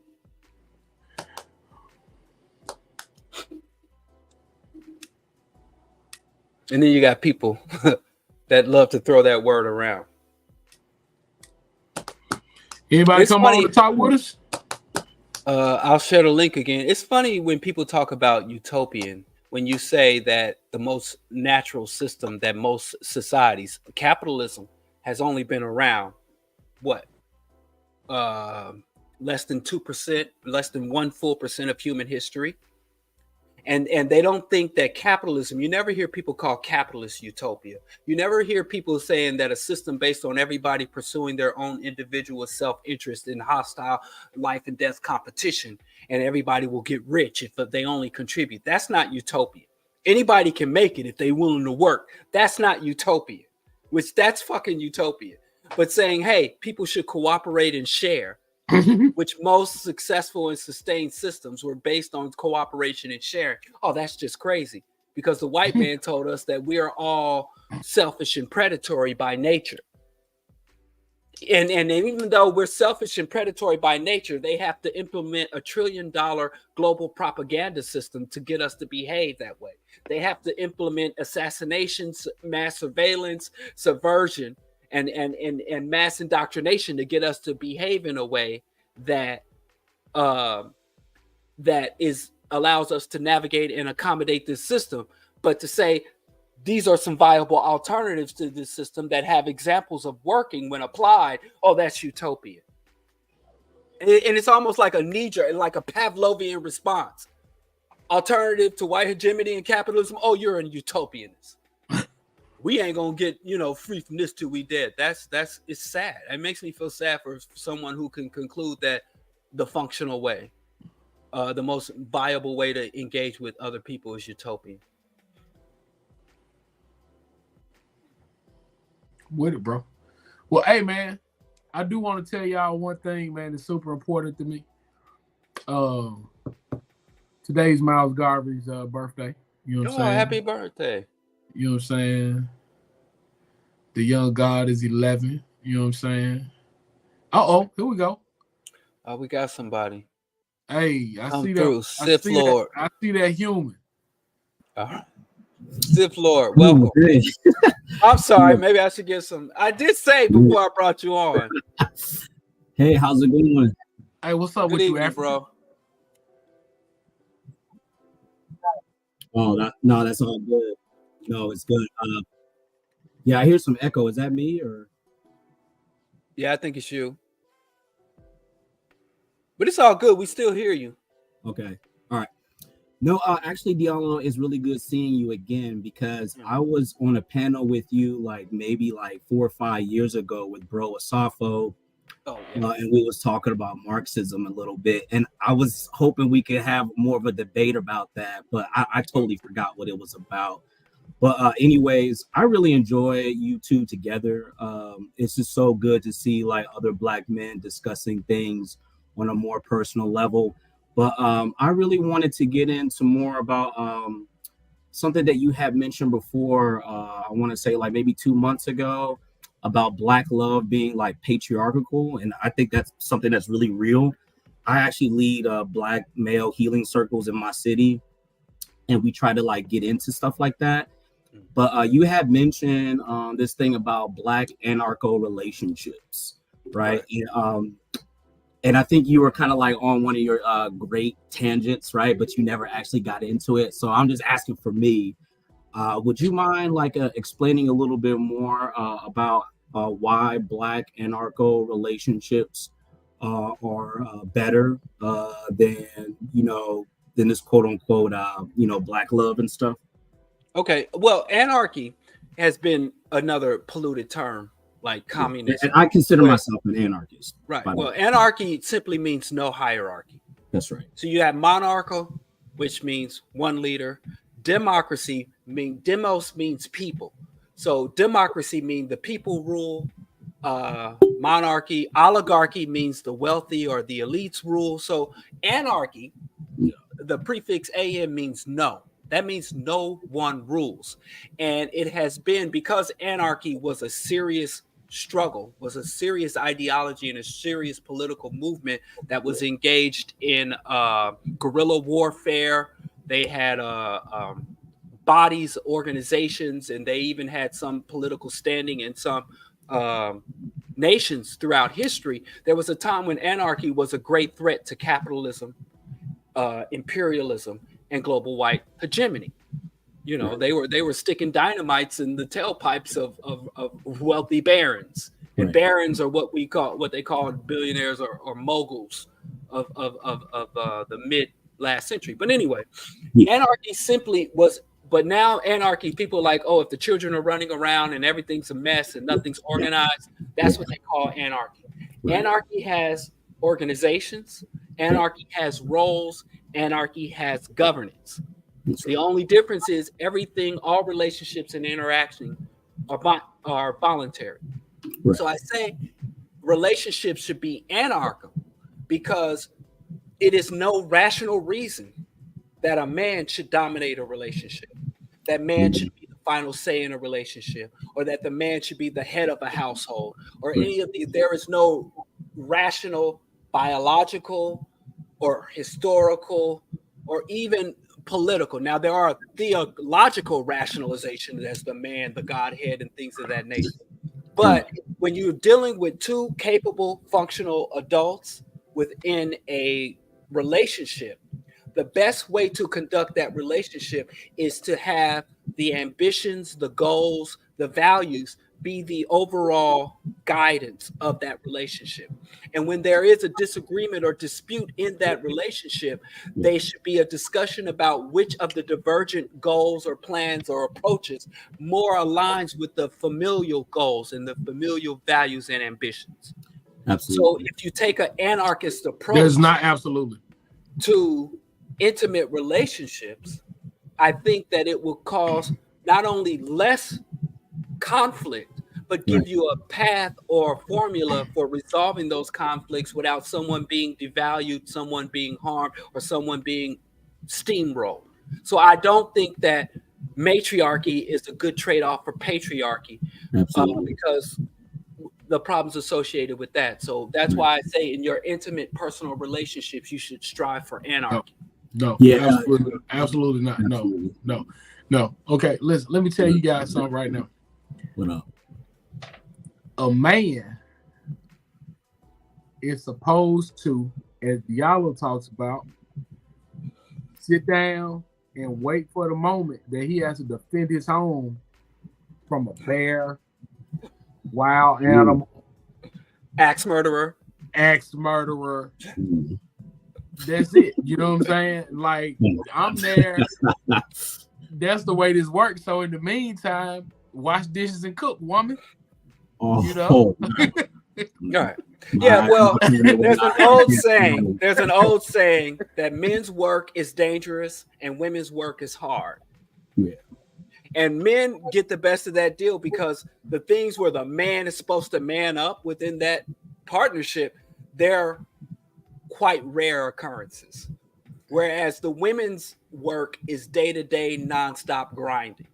And then you got people that love to throw that word around. Anybody it's come funny. On to talk with us? I'll share the link again. It's funny when people talk about utopian, when you say that the most natural system that most societies, capitalism, has only been around, what? Less than 2%, less than 1% of human history. And they don't think that capitalism, you never hear people call capitalist utopia. You never hear people saying that a system based on everybody pursuing their own individual self-interest in hostile life and death competition, and everybody will get rich if they only contribute. That's not utopia. Anybody can make it if they're willing to work. That's not utopia, which that's fucking utopia. But saying, hey, people should cooperate and share, which most successful and sustained systems were based on cooperation and sharing. Oh, that's just crazy, because the white man told us that we are all selfish and predatory by nature. And even though we're selfish and predatory by nature, they have to implement $1 trillion global propaganda system to get us to behave that way. They have to implement assassinations, mass surveillance, subversion, and mass indoctrination to get us to behave in a way that allows us to navigate and accommodate this system. But to say these are some viable alternatives to this system that have examples of working when applied, oh, that's utopia. And it's almost like a knee-jerk, like a Pavlovian response. Alternative to white hegemony and capitalism, oh, you're a utopianist. We ain't gonna get, free from this till we dead. It's sad. It makes me feel sad for someone who can conclude that the functional way, the most viable way to engage with other people is utopian. With it, bro. Well, hey, man, I do want to tell y'all one thing, man, that's super important to me. Today's Miles Garvey's birthday. You know what I'm saying? Happy birthday. You know what I'm saying? The young God is 11. You know what I'm saying? Uh-oh, here we go. Oh, we got somebody. Hey, I see through. that. Sith Lord. I see that human. All right. Sith Lord, welcome. I'm sorry. Maybe I should get some. I did say before I brought you on. Hey, how's it going? Hey, what's up Good with evening, you, Africa? bro? Oh, no, that's all good. No, it's good. Yeah, I hear some echo. Is that me or? Yeah, I think it's you. But it's all good. We still hear you. Okay. All right. No, actually, Diallo, it's really good seeing you again because I was on a panel with you like maybe like 4 or 5 years ago with Bro Asafo, Oh, yeah. and we was talking about Marxism a little bit, and I was hoping we could have more of a debate about that, but I totally forgot what it was about. But anyways, I really enjoy you two together. It's just so good to see like other Black men discussing things on a more personal level. But I really wanted to get into more about something that you had mentioned before. I want to say like maybe 2 months ago about Black love being like patriarchal, and I think that's something that's really real. I actually lead Black male healing circles in my city, and we try to like get into stuff like that. But you had mentioned this thing about Black anarcho relationships, right? And I think you were kind of like on one of your great tangents, right? But you never actually got into it. So I'm just asking for me. Would you mind like explaining a little bit more about why Black anarcho relationships are better than than this quote unquote Black love and stuff? Okay. Well, anarchy has been another polluted term, like communism. And I consider myself an anarchist. Right. Well, anarchy simply means no hierarchy. That's right. So you have monarchical, which means one leader. Democracy demos means people. So democracy means the people rule. Monarchy, oligarchy means the wealthy or the elites rule. So anarchy, the prefix "an" means no. That means no one rules. And it has been, because anarchy was a serious struggle, was a serious ideology and a serious political movement that was engaged in guerrilla warfare. They had bodies, organizations, and they even had some political standing in some nations throughout history. There was a time when anarchy was a great threat to capitalism, imperialism, and global white hegemony. You know, they were sticking dynamites in the tailpipes of wealthy barons. And barons are what they call billionaires or moguls of the mid last century. But anyway, anarchy simply was. But now anarchy, people are like, oh, if the children are running around and everything's a mess and nothing's organized, that's what they call anarchy. Anarchy has organizations. Anarchy has roles. Anarchy has governance. The only difference is all relationships and interaction are voluntary. So I say relationships should be anarchical because it is no rational reason that a man should dominate a relationship, that man should be the final say in a relationship, or that the man should be the head of a household, or any of these. There is no rational, biological, or historical, or even political. Now, there are theological rationalizations as the man, the Godhead, and things of that nature. But when you're dealing with two capable, functional adults within a relationship, the best way to conduct that relationship is to have the ambitions, the goals, the values be the overall guidance of that relationship. And when there is a disagreement or dispute in that relationship, there should be a discussion about which of the divergent goals or plans or approaches more aligns with the familial goals and the familial values and ambitions. Absolutely. So if you take an anarchist approach, there's not absolutely to intimate relationships, I think that it will cause not only less conflict, but give you a path or a formula for resolving those conflicts without someone being devalued, someone being harmed, or someone being steamrolled. So I don't think that matriarchy is a good trade-off for patriarchy, because the problems associated with that. So that's why I say in your intimate personal relationships, you should strive for anarchy. No, absolutely not. No. Okay, listen, let me tell you guys something right now. What up? A man is supposed to, as Diallo talks about, sit down and wait for the moment that he has to defend his home from a bear, wild animal, axe murderer. axe murderer. That's it. You know what I'm saying? Like, I'm there. That's the way this works. So in the meantime, wash dishes and cook, woman. You know? Right. Yeah, well, there's an old saying. There's an old saying that men's work is dangerous and women's work is hard. Yeah. And men get the best of that deal because the things where the man is supposed to man up within that partnership, they're quite rare occurrences. Whereas the women's work is day-to-day, nonstop grinding.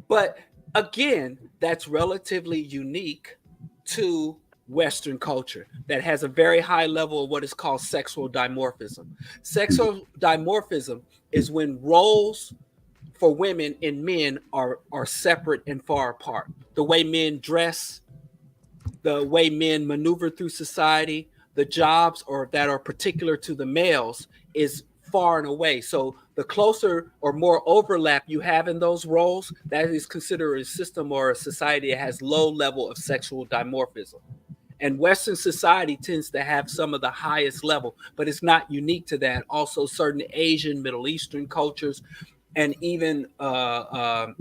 But again, that's relatively unique to Western culture that has a very high level of what is called sexual dimorphism. Sexual dimorphism is when roles for women and men are separate and far apart. The way men dress, the way men maneuver through society, the jobs or that are particular to the males is far and away. So the closer or more overlap you have in those roles, that is considered a system or a society that has low level of sexual dimorphism. And Western society tends to have some of the highest level, but it's not unique to that. Also, certain Asian, Middle Eastern cultures, and even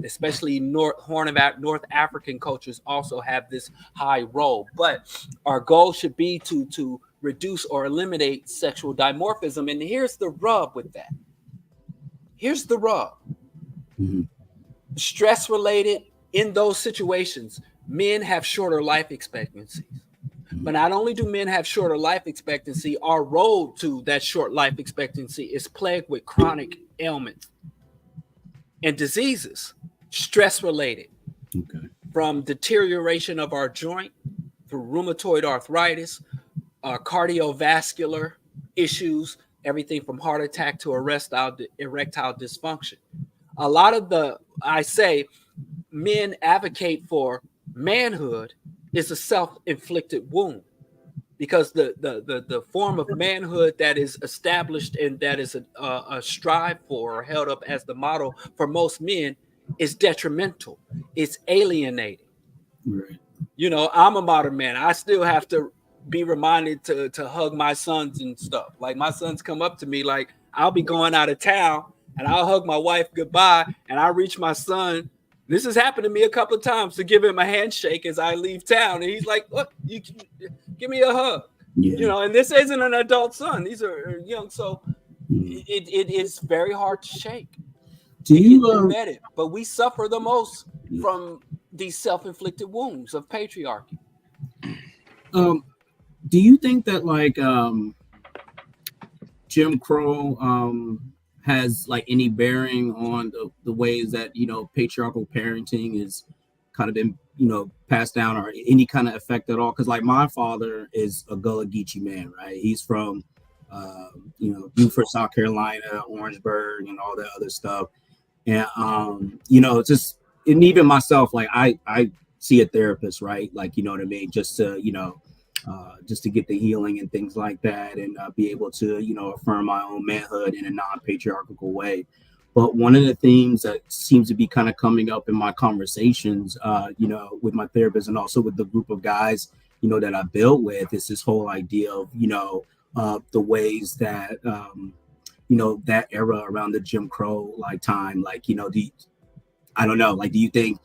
especially Horn of North African cultures also have this high role. But our goal should be to reduce or eliminate sexual dimorphism. And here's the rub with that. Here's the rub. Mm-hmm. Stress related in those situations, men have shorter life expectancies. But not only do men have shorter life expectancy, our road to that short life expectancy is plagued with chronic ailments and diseases, stress related, from deterioration of our joint through rheumatoid arthritis, cardiovascular issues, everything from heart attack to erectile dysfunction. A lot of men advocate for manhood is a self-inflicted wound, because the form of manhood that is established and that is a strive for or held up as the model for most men is detrimental. It's alienating. Right. You know, I'm a modern man. I still have to be reminded to hug my sons and stuff. Like, my sons come up to me, like, I'll be going out of town and I'll hug my wife goodbye and I reach my son. This has happened to me a couple of times, to give him a handshake as I leave town. And he's like, "Look, you give me a hug." Yeah. You know, and this isn't an adult son. These are young. So it is very hard to shake. Do you embedded, but we suffer the most from these self-inflicted wounds of patriarchy. Do you think that, like, Jim Crow has, like, any bearing on the ways that, you know, patriarchal parenting is kind of been, you know, passed down, or any kind of effect at all? Because, like, my father is a Gullah Geechee man, right? He's from, you know, Beaufort, South Carolina, Orangeburg, and all that other stuff. And, you know, it's just, and even myself, like, I see a therapist, right? Like, you know what I mean? Just to, you know, just to get the healing and things like that, and be able to, you know, affirm my own manhood in a non-patriarchal way. But one of the themes that seems to be kind of coming up in my conversations, you know, with my therapist and also with the group of guys, you know, that I built with, is this whole idea of, you know, the ways that, you know, that era around the Jim Crow like time, like, you know, I don't know, like, do you think,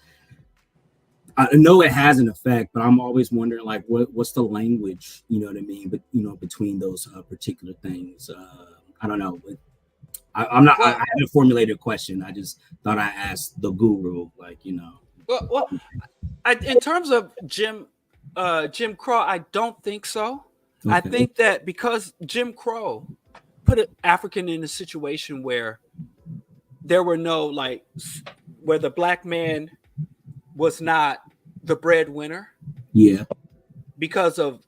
I know it has an effect, but I'm always wondering, like, what's the language, you know what I mean? But, you know, between those particular things, I don't know. I'm not. I haven't formulated a question. I just thought I asked the guru, like, you know. Well, in terms of Jim Crow, I don't think so. Okay. I think that because Jim Crow put an African in a situation where there were no, like, where the black man was not the breadwinner. Yeah. Because of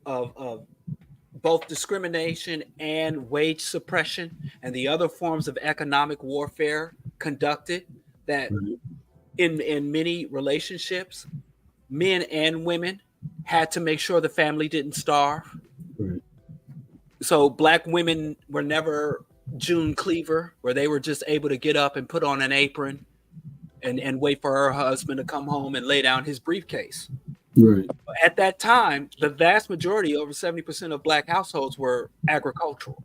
both discrimination and wage suppression and the other forms of economic warfare conducted, that in many relationships, men and women had to make sure the family didn't starve. Right. So black women were never June Cleaver, where they were just able to get up and put on an apron and wait for her husband to come home and lay down his briefcase. Right. At that time, the vast majority, over 70% of Black households, were agricultural.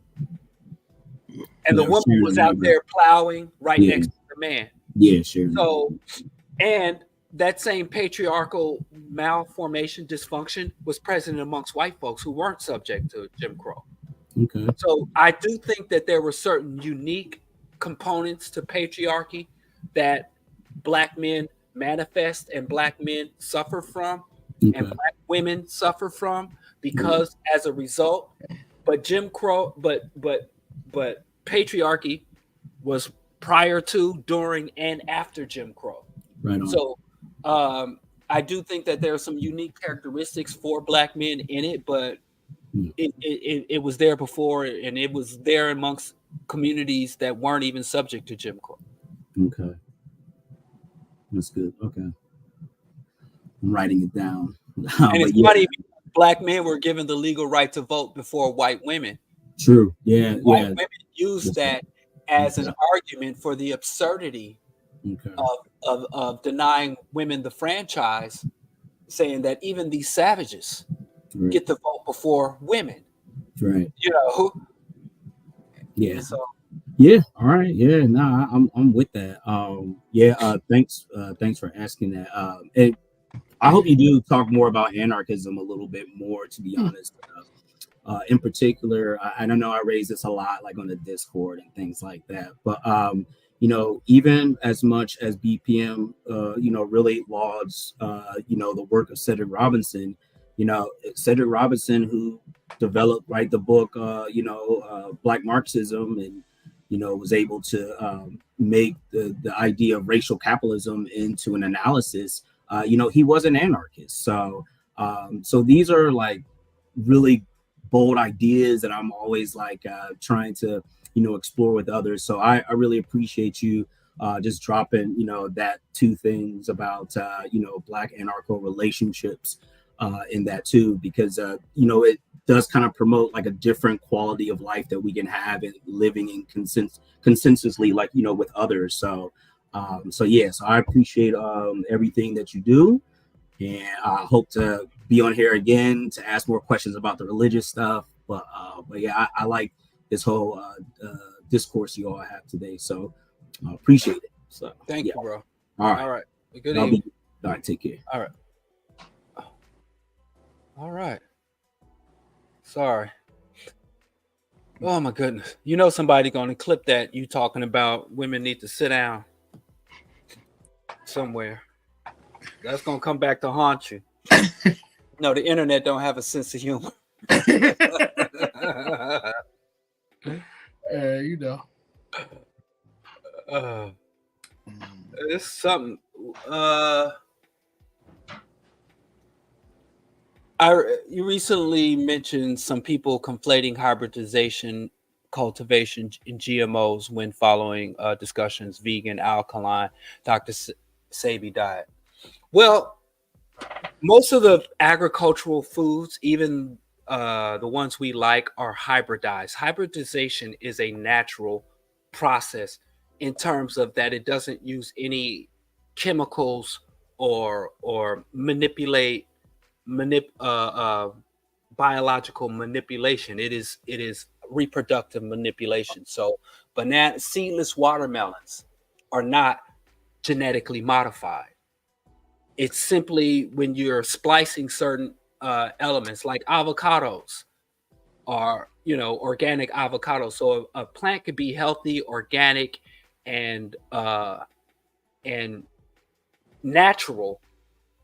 And the Yeah, woman was out there plowing right next to the man. Yeah, sure. So, and that same patriarchal malformation dysfunction was present amongst white folks who weren't subject to Jim Crow. Okay. So I do think that there were certain unique components to patriarchy that Black men manifest and Black men suffer from, Okay. and Black women suffer from, because as a result, but Jim Crow, but patriarchy was prior to, during, and after Jim Crow. Right on. So I do think that there are some unique characteristics for Black men in it, but it was there before, and it was there amongst communities that weren't even subject to Jim Crow. Okay. That's good. Okay. I'm writing it down. And it's funny, Black men were given the legal right to vote before white women. True. Yeah. White Yeah. women used that as an argument for the absurdity of denying women the franchise, saying that even these savages get to vote before women. Right. You know. Yeah. So, yeah. All right. Yeah. Nah, I'm with that. Thanks for asking that. And I hope you do talk more about anarchism a little bit more, to be honest. In particular, I don't know, I raise this a lot, like on the Discord and things like that. But even as much as BPM, really lauds, the work of Cedric Robinson. Cedric Robinson, who developed the book, Black Marxism, and was able to make the idea of racial capitalism into an analysis. He was an anarchist. So these are like really bold ideas that I'm always trying to explore with others. So I really appreciate you just dropping that two things about Black anarcho relationships in that too, because it does kind of promote like a different quality of life that we can have and living in consensusly with others. So I appreciate everything that you do, and I hope to be on here again to ask more questions about the religious stuff. But yeah, I like this whole discourse you all have today. So I appreciate it. So thank you, bro. All right. All right. Good evening. All right. Take care. All right. All right. Sorry. Oh my goodness. Somebody gonna clip that you talking about women need to sit down somewhere. That's gonna come back to haunt you. No, the internet don't have a sense of humor. It's something. You recently mentioned some people conflating hybridization, cultivation, and GMOs when following discussions vegan, alkaline, Dr. Sebi diet. Well, most of the agricultural foods, even the ones we like, are hybridized. Hybridization is a natural process in terms of that it doesn't use any chemicals or biological manipulation. It is reproductive manipulation. So seedless watermelons are not genetically modified. It's simply when you're splicing certain elements, like avocados are organic avocados. So a plant could be healthy, organic, and natural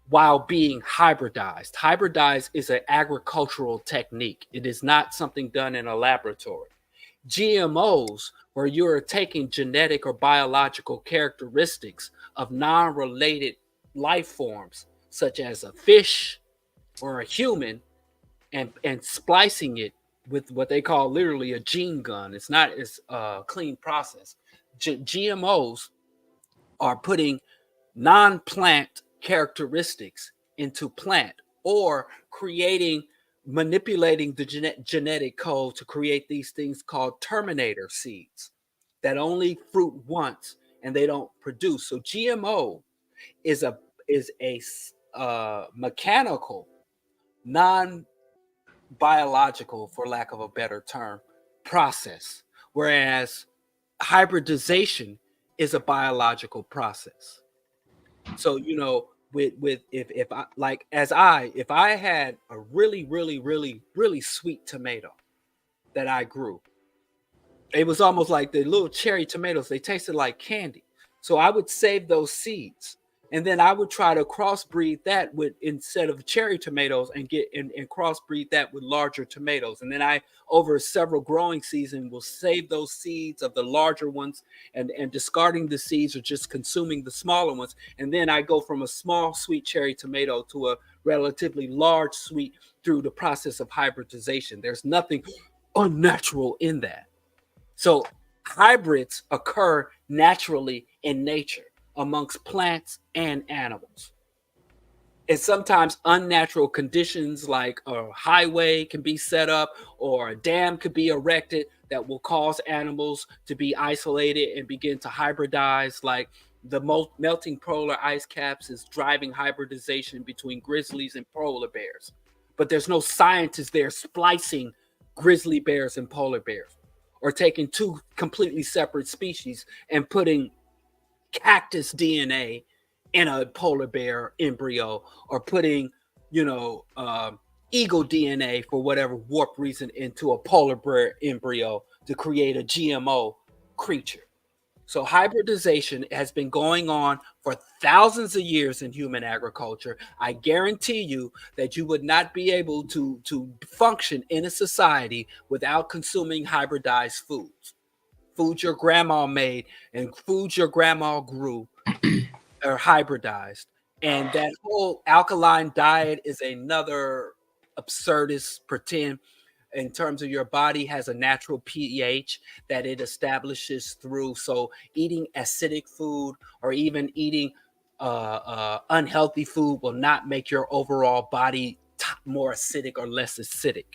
while being hybridized. Hybridized is an agricultural technique. It is not something done in a laboratory. GMOs, where you're taking genetic or biological characteristics of non-related life forms, such as a fish or a human, and splicing it with what they call literally a gene gun. It's not as a clean process. GMOs are putting non-plant characteristics into plant, or manipulating the genetic code to create these things called terminator seeds that only fruit once and they don't produce. So GMO is a mechanical, non-biological, for lack of a better term, process, whereas hybridization is a biological process. So, you know, with if I like as I if I had a really really really really sweet tomato that I grew, it was almost like the little cherry tomatoes. They tasted like candy. So I would save those seeds, and then I would try to crossbreed that with, instead of cherry tomatoes, and get and crossbreed that with larger tomatoes. And then I, over several growing season, will save those seeds of the larger ones, and discarding the seeds or just consuming the smaller ones. And then I go from a small sweet cherry tomato to a relatively large sweet through the process of hybridization. There's nothing unnatural in that. So hybrids occur naturally in nature amongst plants and animals. And sometimes unnatural conditions like a highway can be set up or a dam could be erected that will cause animals to be isolated and begin to hybridize. Like the melting polar ice caps is driving hybridization between grizzlies and polar bears. But there's no scientists there splicing grizzly bears and polar bears, or taking two completely separate species and putting cactus DNA in a polar bear embryo, or putting, you know, eagle DNA for whatever warp reason into a polar bear embryo to create a GMO creature. So hybridization has been going on for thousands of years in human agriculture. I guarantee you that you would not be able to function in a society without consuming hybridized foods. Foods your grandma made and foods your grandma grew are hybridized. And that whole alkaline diet is another absurdist pretend, in terms of your body has a natural pH that it establishes through. So eating acidic food or even eating unhealthy food will not make your overall body more acidic or less acidic.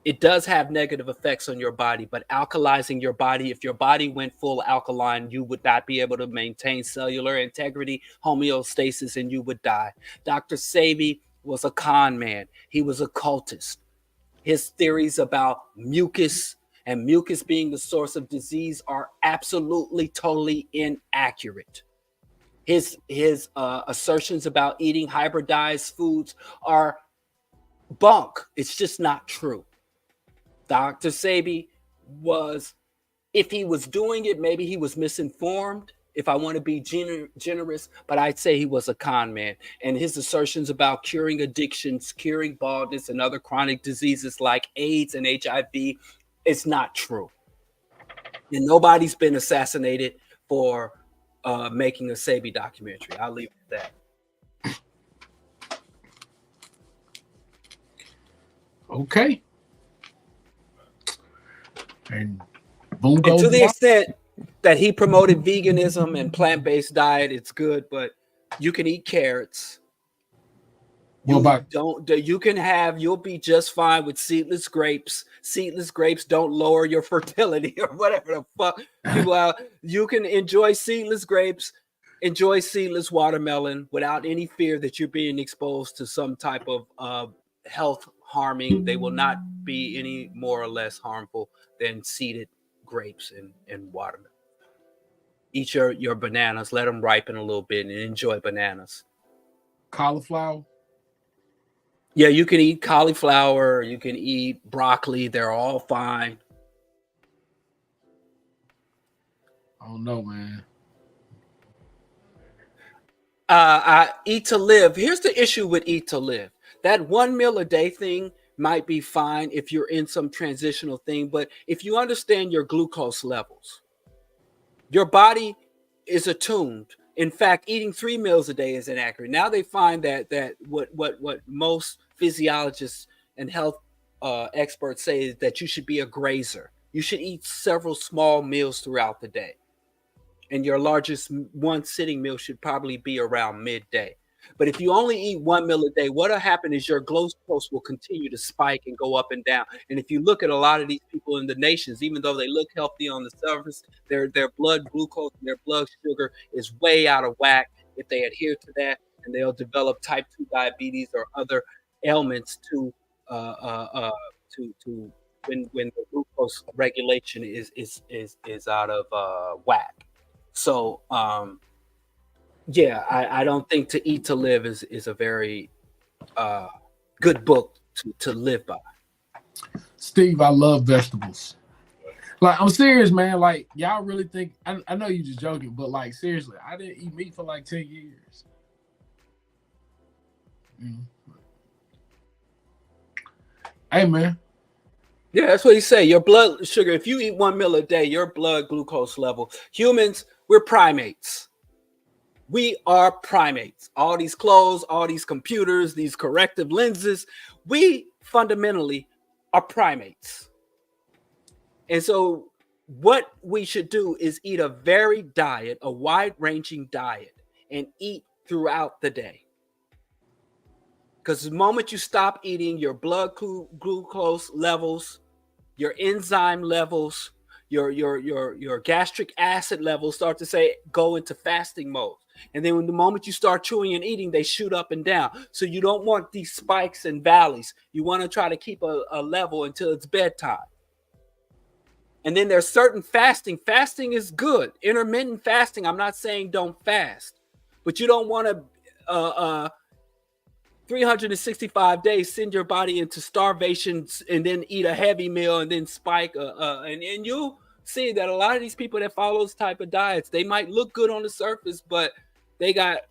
It does have negative effects on your body, but alkalizing your body, if your body went full alkaline, you would not be able to maintain cellular integrity, homeostasis, and you would die. Dr. Sebi was a con man. He was a cultist. His theories about mucus and mucus being the source of disease are absolutely, totally inaccurate. His assertions about eating hybridized foods are bunk. It's just not true. Dr. Sebi was, if he was doing it, maybe he was misinformed, if I want to be generous, but I'd say he was a con man. And his assertions about curing addictions, curing baldness, and other chronic diseases like AIDS and HIV, it's not true. And nobody's been assassinated for making a Sebi documentary. I'll leave it at that. Okay. And boom goes. And to the extent that he promoted veganism and plant-based diet, it's good, but you can eat carrots. You'll be just fine with seedless grapes. Seedless grapes don't lower your fertility or whatever the fuck. You can enjoy seedless grapes, enjoy seedless watermelon without any fear that you're being exposed to some type of health harming. They will not be any more or less harmful than seeded grapes and watermelon. Eat your bananas, let them ripen a little bit, and enjoy bananas. Cauliflower? Yeah, you can eat cauliflower, you can eat broccoli, they're all fine. I don't know, man. I eat to live. Here's the issue with eat to live. That 1 meal a day thing might be fine if you're in some transitional thing, but if you understand your glucose levels, your body is attuned. In fact, eating 3 meals a day is inaccurate. Now they find that what most physiologists and health experts say is that you should be a grazer. You should eat several small meals throughout the day. And your largest one sitting meal should probably be around midday. But if you only eat 1 meal a day, what'll happen is your glucose will continue to spike and go up and down. And if you look at a lot of these people in the nations, even though they look healthy on the surface, their blood glucose and their blood sugar is way out of whack. If they adhere to that, and they'll develop type 2 diabetes or other ailments to when the glucose regulation is out of whack. So yeah, I don't think To Eat to Live is a very good book to live by. Steve, I love vegetables. Like, I'm serious, man. Like, y'all really think I know you just joking, but like seriously, I didn't eat meat for like 10 years. Hey, man. Yeah, that's what he say. Your blood sugar, if you eat 1 meal a day, your blood glucose level. Humans, we're primates. We are primates. All these clothes, all these computers, these corrective lenses, we fundamentally are primates. And so what we should do is eat a varied diet, a wide-ranging diet, and eat throughout the day. Because the moment you stop eating, your blood glucose levels, your enzyme levels, your gastric acid levels start to go into fasting mode. And then when the moment you start chewing and eating, they shoot up and down. So you don't want these spikes and valleys. You want to try to keep a level until it's bedtime. And then there's certain fasting. Fasting is good. Intermittent fasting, I'm not saying don't fast. But you don't want to 365 days send your body into starvation and then eat a heavy meal and then spike. And you'll see that a lot of these people that follow those type of diets, they might look good on the surface, but they got,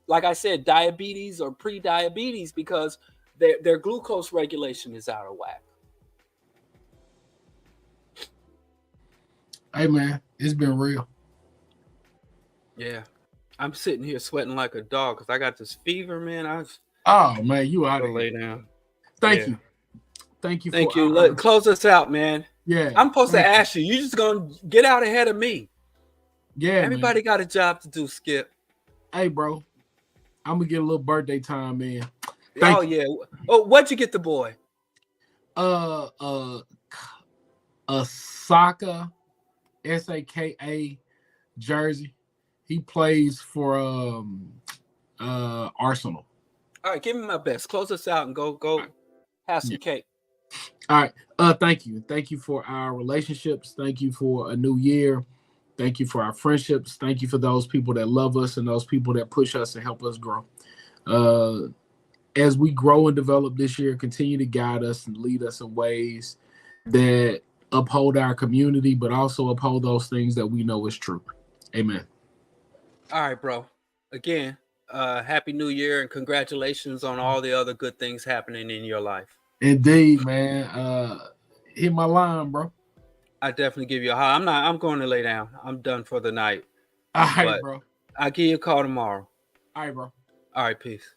like I said, diabetes or pre-diabetes because their glucose regulation is out of whack. Hey, man, it's been real. Yeah. I'm sitting here sweating like a dog because I got this fever, man. Oh, man, you out of lay here. down. Thank you. Thank you. Thank you. Close us out, man. Yeah. I'm supposed to ask you. You're just going to get out ahead of me. Yeah, everybody got a job to do, Skip. Hey, bro. I'm going to get a little birthday time in. Yeah. Oh, what'd you get the boy? A Saka, SAKA jersey. He plays for Arsenal. All right, give me my best. Close us out and go have some cake. All right. Thank you. Thank you for our relationships. Thank you for a new year. Thank you for our friendships. Thank you for those people that love us and those people that push us and help us grow. As we grow and develop this year, continue to guide us and lead us in ways that uphold our community, but also uphold those things that we know is true. Amen. All right, bro. Again, Happy New Year and congratulations on all the other good things happening in your life. Indeed, man. Hit my line, bro. I definitely give you a high. I'm going to lay down. I'm done for the night. All right, bro. I'll give you a call tomorrow. All right, bro. All right, peace.